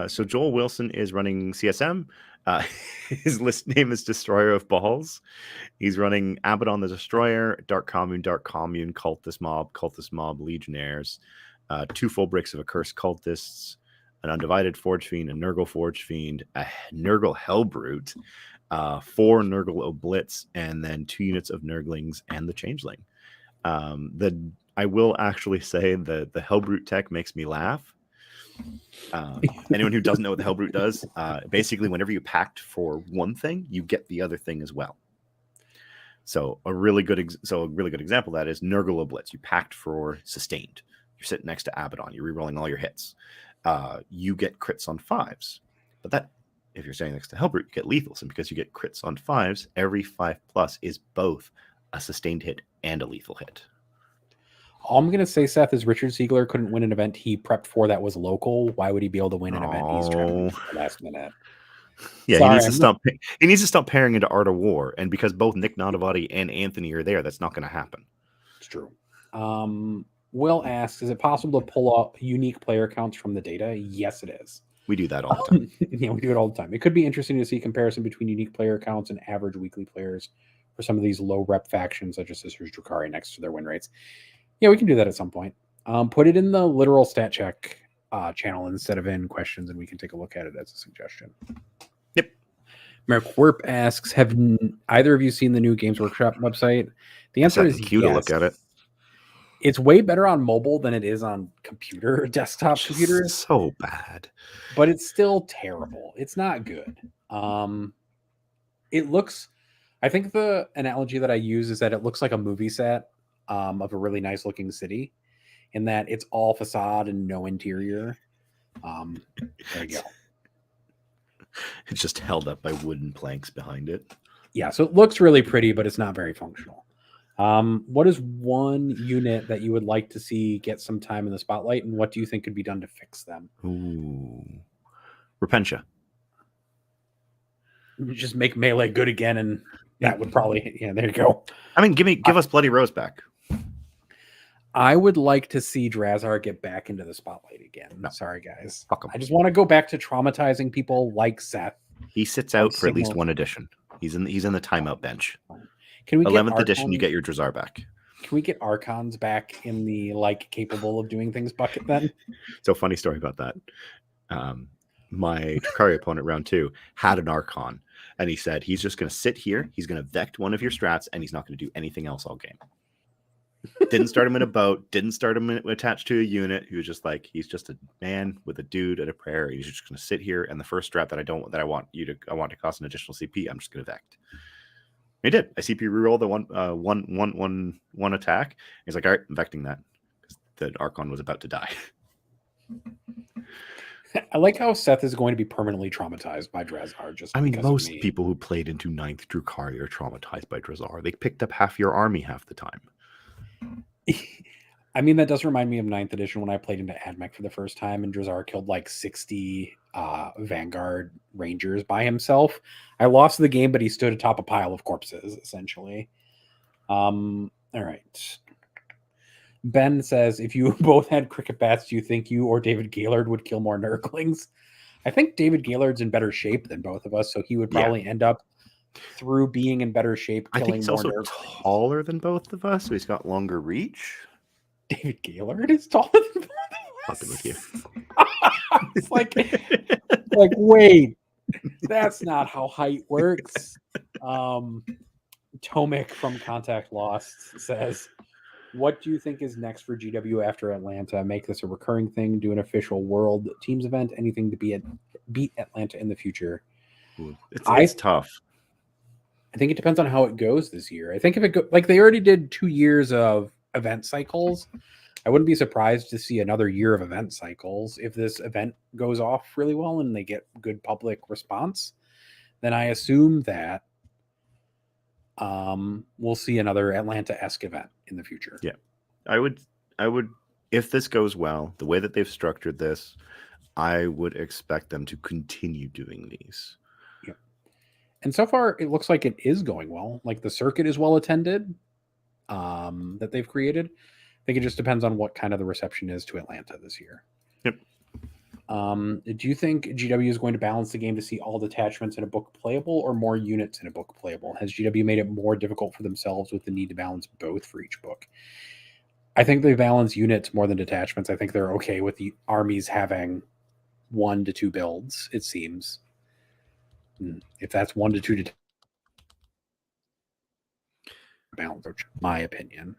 So Joel Wilson is running CSM. His list name is Destroyer of Balls. He's running Abaddon the Destroyer, Dark Commune, Cultist Mob, Legionnaires, 2 full bricks of Accursed Cultists, an Undivided Forge Fiend, a Nurgle Forge Fiend, a Nurgle Hellbrute, 4 Nurgle Oblitz, and then 2 units of Nurglings and the Changeling. I will actually say the Hellbrute tech makes me laugh. Anyone who doesn't know what the Hellbrute does, basically whenever you pact for one thing, you get the other thing as well. So a really good example of that is Nurgle Oblitz. You pact for sustained. You're sitting next to Abaddon. You're rerolling all your hits. You get crits on 5s. But that, if you're standing next to Hellbrute, you get lethals. And because you get crits on 5s, every 5+ is both a sustained hit and a lethal hit. All I'm going to say, Seth, is Richard Siegler couldn't win an event he prepped for that was local. Why would he be able to win an event he's trying to win at the last minute? Yeah, Sorry, he needs to stop pairing into Art of War. And because both Nick Nonavati and Anthony are there, that's not going to happen. It's true. Will asks, is it possible to pull up unique player counts from the data? Yes, it is. We do that all the time. Yeah, we do it all the time. It could be interesting to see comparison between unique player counts and average weekly players for some of these low rep factions, such as Sisters Drukhari, next to their win rates. Yeah, we can do that at some point. Put it in the literal stat check channel instead of in questions, and we can take a look at it as a suggestion. Yep. Merrick Werp asks, have either of you seen the new Games Workshop website? The answer is cute yes. To look at it. It's way better on mobile than it is on desktop computers. So bad. But it's still terrible. It's not good. It looks, I think the analogy that I use is that it looks like a movie set of a really nice looking city, in that it's all facade and no interior. There you go. It's just held up by wooden planks behind it. Yeah, so it looks really pretty, but it's not very functional. What is one unit that you would like to see get some time in the spotlight, and what do you think could be done to fix them? Ooh. Repentia. Just make melee good again, and that would probably, yeah, there you go. I mean, give us Bloody Rose back. I would like to see Drazar get back into the spotlight again. No. Sorry, guys. Fuck him. I just want to go back to traumatizing people like Seth. He sits out for at least one edition. He's in the timeout bench. Can we 11th edition, you get your Drazar back. Can we get Archons back in the capable of doing things bucket then? So funny story about that. My Drukhari opponent round 2 had an Archon, and he said he's just going to sit here. He's going to vect one of your strats, and he's not going to do anything else all game. Didn't start him in a boat. Didn't start him attached to a unit. He was just like, he's just a man with a dude at a prayer. He's just going to sit here, and the first strat I want to cost an additional CP. I'm just going to vect. He did. I CP reroll the one attack. He's like, all right, I'm vecting that because the Archon was about to die. I like how Seth is going to be permanently traumatized by Drazar. Most people who played into 9th Drukhari are traumatized by Drazar. They picked up half your army half the time. I mean, that does remind me of 9th edition when I played into Admech for the first time, and Drazar killed 60 Vanguard Rangers by himself. I lost the game, but he stood atop a pile of corpses, essentially. All right. Ben says, if you both had cricket bats, do you think you or David Gaylord would kill more Nurglings? I think David Gaylord's in better shape than both of us, so he would probably end up, through being in better shape, killing I think he's more also Nurglings. Taller than both of us, so he's got longer reach. David Gaylord is taller than both of us? Fucking with you. It's like, wait, that's not how height works. Tomic from Contact Lost says, what do you think is next for GW after Atlanta? Make this a recurring thing, do an official World Teams event, anything to beat Atlanta in the future? It's tough. I think it depends on how it goes this year. I think if it they already did 2 years of event cycles, I wouldn't be surprised to see another year of event cycles. If this event goes off really well and they get good public response, then I assume that we'll see another Atlanta-esque event in the future. Yeah, I would, if this goes well, the way that they've structured this, I would expect them to continue doing these. Yeah. And so far, it looks like it is going well. The circuit is well attended that they've created. I think it just depends on what kind of the reception is to Atlanta this year. Yep. Do you think GW is going to balance the game to see all detachments in a book playable or more units in a book playable? Has GW made it more difficult for themselves with the need to balance both for each book? I think they balance units more than detachments. I think they're okay with the armies having 1 to 2 builds, it seems. If that's 1 to 2 balance, my opinion.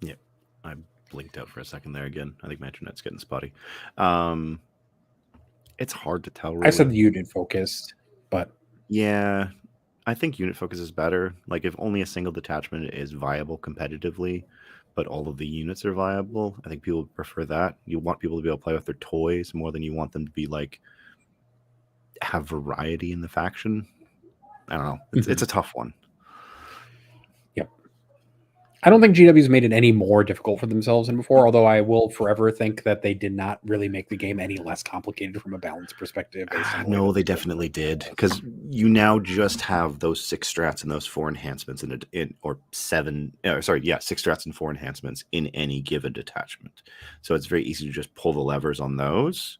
Yeah, I blinked out for a second there again. I think my internet's getting spotty. It's hard to tell. Really. I said unit focused, but yeah, I think unit focus is better. If only a single detachment is viable competitively, but all of the units are viable. I think people prefer that. You want people to be able to play with their toys more than you want them to be like have variety in the faction. I don't know. It's a tough one. Yep. I don't think GW's made it any more difficult for themselves than before, although I will forever think that they did not really make the game any less complicated from a balance perspective. Based on No, they definitely did, because you now just have those 6 strats and those 4 enhancements or 7. Sorry, yeah, 6 strats and 4 enhancements in any given detachment. So it's very easy to just pull the levers on those,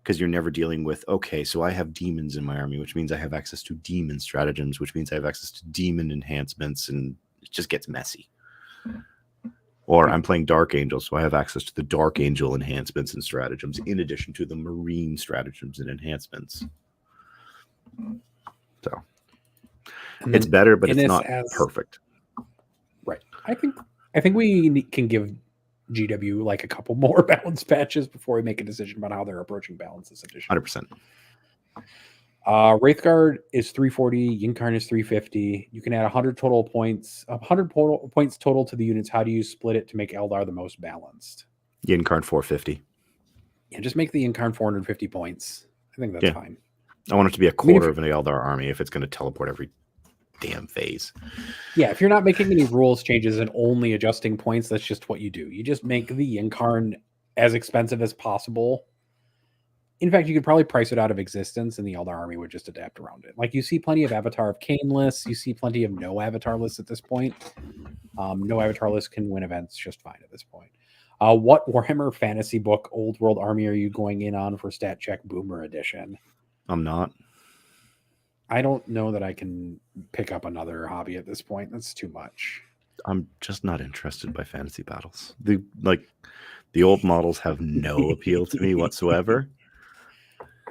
because you're never dealing with, okay, so I have demons in my army, which means I have access to demon stratagems, which means I have access to demon enhancements, and it just gets messy. Or I'm playing Dark Angel, so I have access to the Dark Angel enhancements and stratagems in addition to the Marine stratagems and enhancements. So it's better, but it's not perfect. Right. I think we can give GW like a couple more balance patches before we make a decision about how they're approaching balance this edition. 100%. Wraithguard is 340, Yinkarn is 350. You can add 100 total points, 100 points total to the units. How do you split it to make Eldar the most balanced? Yinkarn 450. Yeah, just make the Yinkarn 450 points. I think that's fine. I want it to be a quarter of an Eldar army if it's going to teleport every damn phase. Yeah, if you're not making any rules changes and only adjusting points, that's just what you do. You just make the Yinkarn as expensive as possible. In fact, you could probably price it out of existence and the Eldar army would just adapt around it. Like, you see plenty of Avatar of Cain lists. You see plenty of no Avatar lists at this point. No Avatar lists can win events just fine at this point. What Warhammer Fantasy Book Old World Army are you going in on for Stat Check Boomer Edition? I'm not. I don't know that I can pick up another hobby at this point. That's too much. I'm just not interested by fantasy battles. The old models have no appeal to me whatsoever.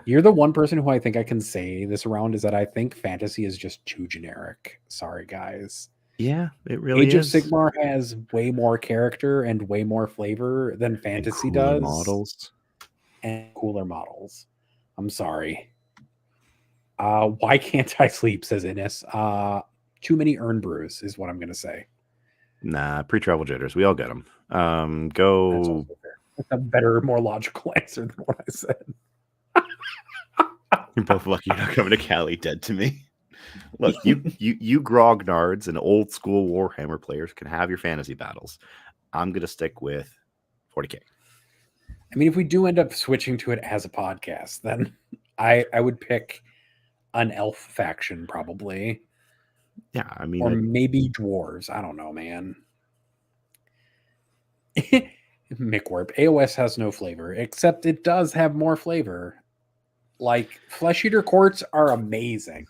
You're the one person who I think I can say this around is that I think fantasy is just too generic. Sorry, guys. Yeah, it really is. Age of Sigmar has way more character and way more flavor than fantasy does. Models. And cooler models. I'm sorry. Why can't I sleep, says Innes. Too many urn brews is what I'm going to say. Nah, pre-travel jitters. We all get them. Go. That's also fair. That's a better, more logical answer than what I said. You're both lucky you're not coming to Cali dead to me. Look, you grognards and old school Warhammer players can have your fantasy battles. I'm going to stick with 40K. I mean, if we do end up switching to it as a podcast, then I would pick an elf faction probably. Yeah, I mean, or maybe dwarves. I don't know, man. Mickwarp. AOS has no flavor, except it does have more flavor. Like, Flesh Eater Courts are amazing.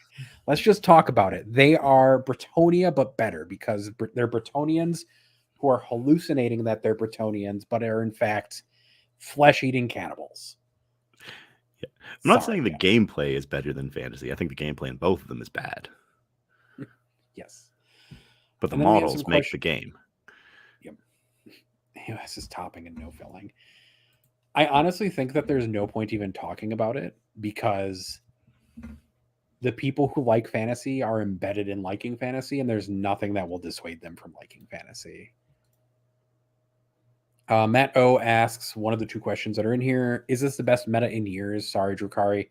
Let's just talk about it. They are Bretonia, but better, because they're Bretonians who are hallucinating that they're Bretonians, but are in fact flesh-eating cannibals. Yeah. I'm not saying the gameplay is better than fantasy. I think the gameplay in both of them is bad. Yes. But the models make the game. Yep. AOS is topping and no filling. I honestly think that there's no point even talking about it, because the people who like fantasy are embedded in liking fantasy, and there's nothing that will dissuade them from liking fantasy. Matt O asks, one of the 2 questions that are in here, is this the best meta in years? Sorry, Drukari.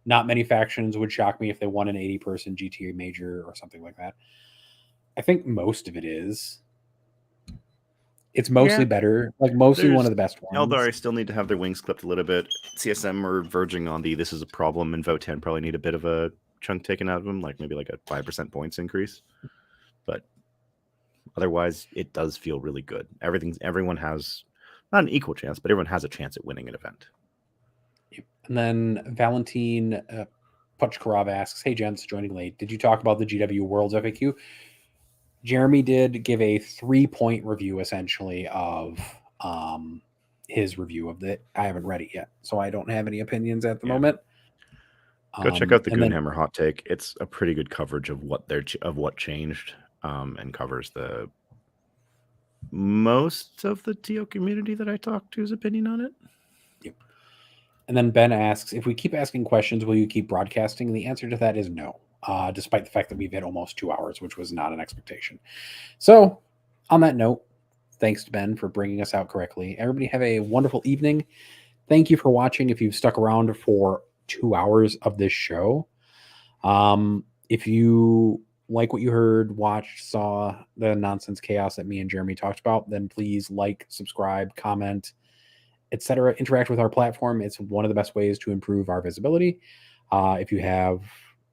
Not many factions. Would shock me if they won an 80-person GTA major or something like that. I think most of it is. It's mostly better. Like, mostly one of the best ones. Eldar still need to have their wings clipped a little bit. CSM are verging on this is a problem, and Votann probably need a bit of a chunk taken out of them, like maybe like a 5% points increase. But otherwise, it does feel really good. Everyone has not an equal chance, but everyone has a chance at winning an event. And then Valentin Puchkarov asks, hey, gents, joining late. Did you talk about the GW Worlds FAQ? Jeremy did give a 3-point review, essentially, of his review of it. I haven't read it yet, so I don't have any opinions at the moment. Go check out the Goonhammer hot take. It's a pretty good coverage of what changed, and covers the most of the TO community that I talked to's opinion on it. Yep. And then Ben asks, if we keep asking questions, will you keep broadcasting? And the answer to that is no. Despite the fact that we've hit almost 2 hours, which was not an expectation. So, on that note, Thanks to Ben for bringing us out correctly. Everybody have a wonderful evening. Thank you for watching. If you've stuck around for 2 hours of this show, if you like what you heard, watched, saw the nonsense chaos that me and Jeremy talked about, then please like, subscribe, comment, etc. Interact with our platform. It's one of the best ways to improve our visibility. If you have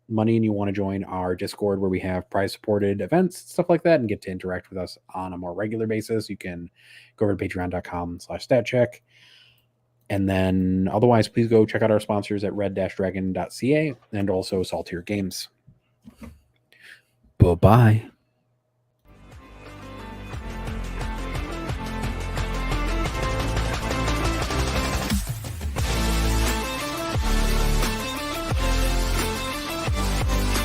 money and you want to join our Discord where we have prize supported events, stuff like that, and get to interact with us on a more regular basis, you can go over to patreon.com/statcheck. And then otherwise, please go check out our sponsors at red-dragon.ca and also Saltier Games. Bye-bye.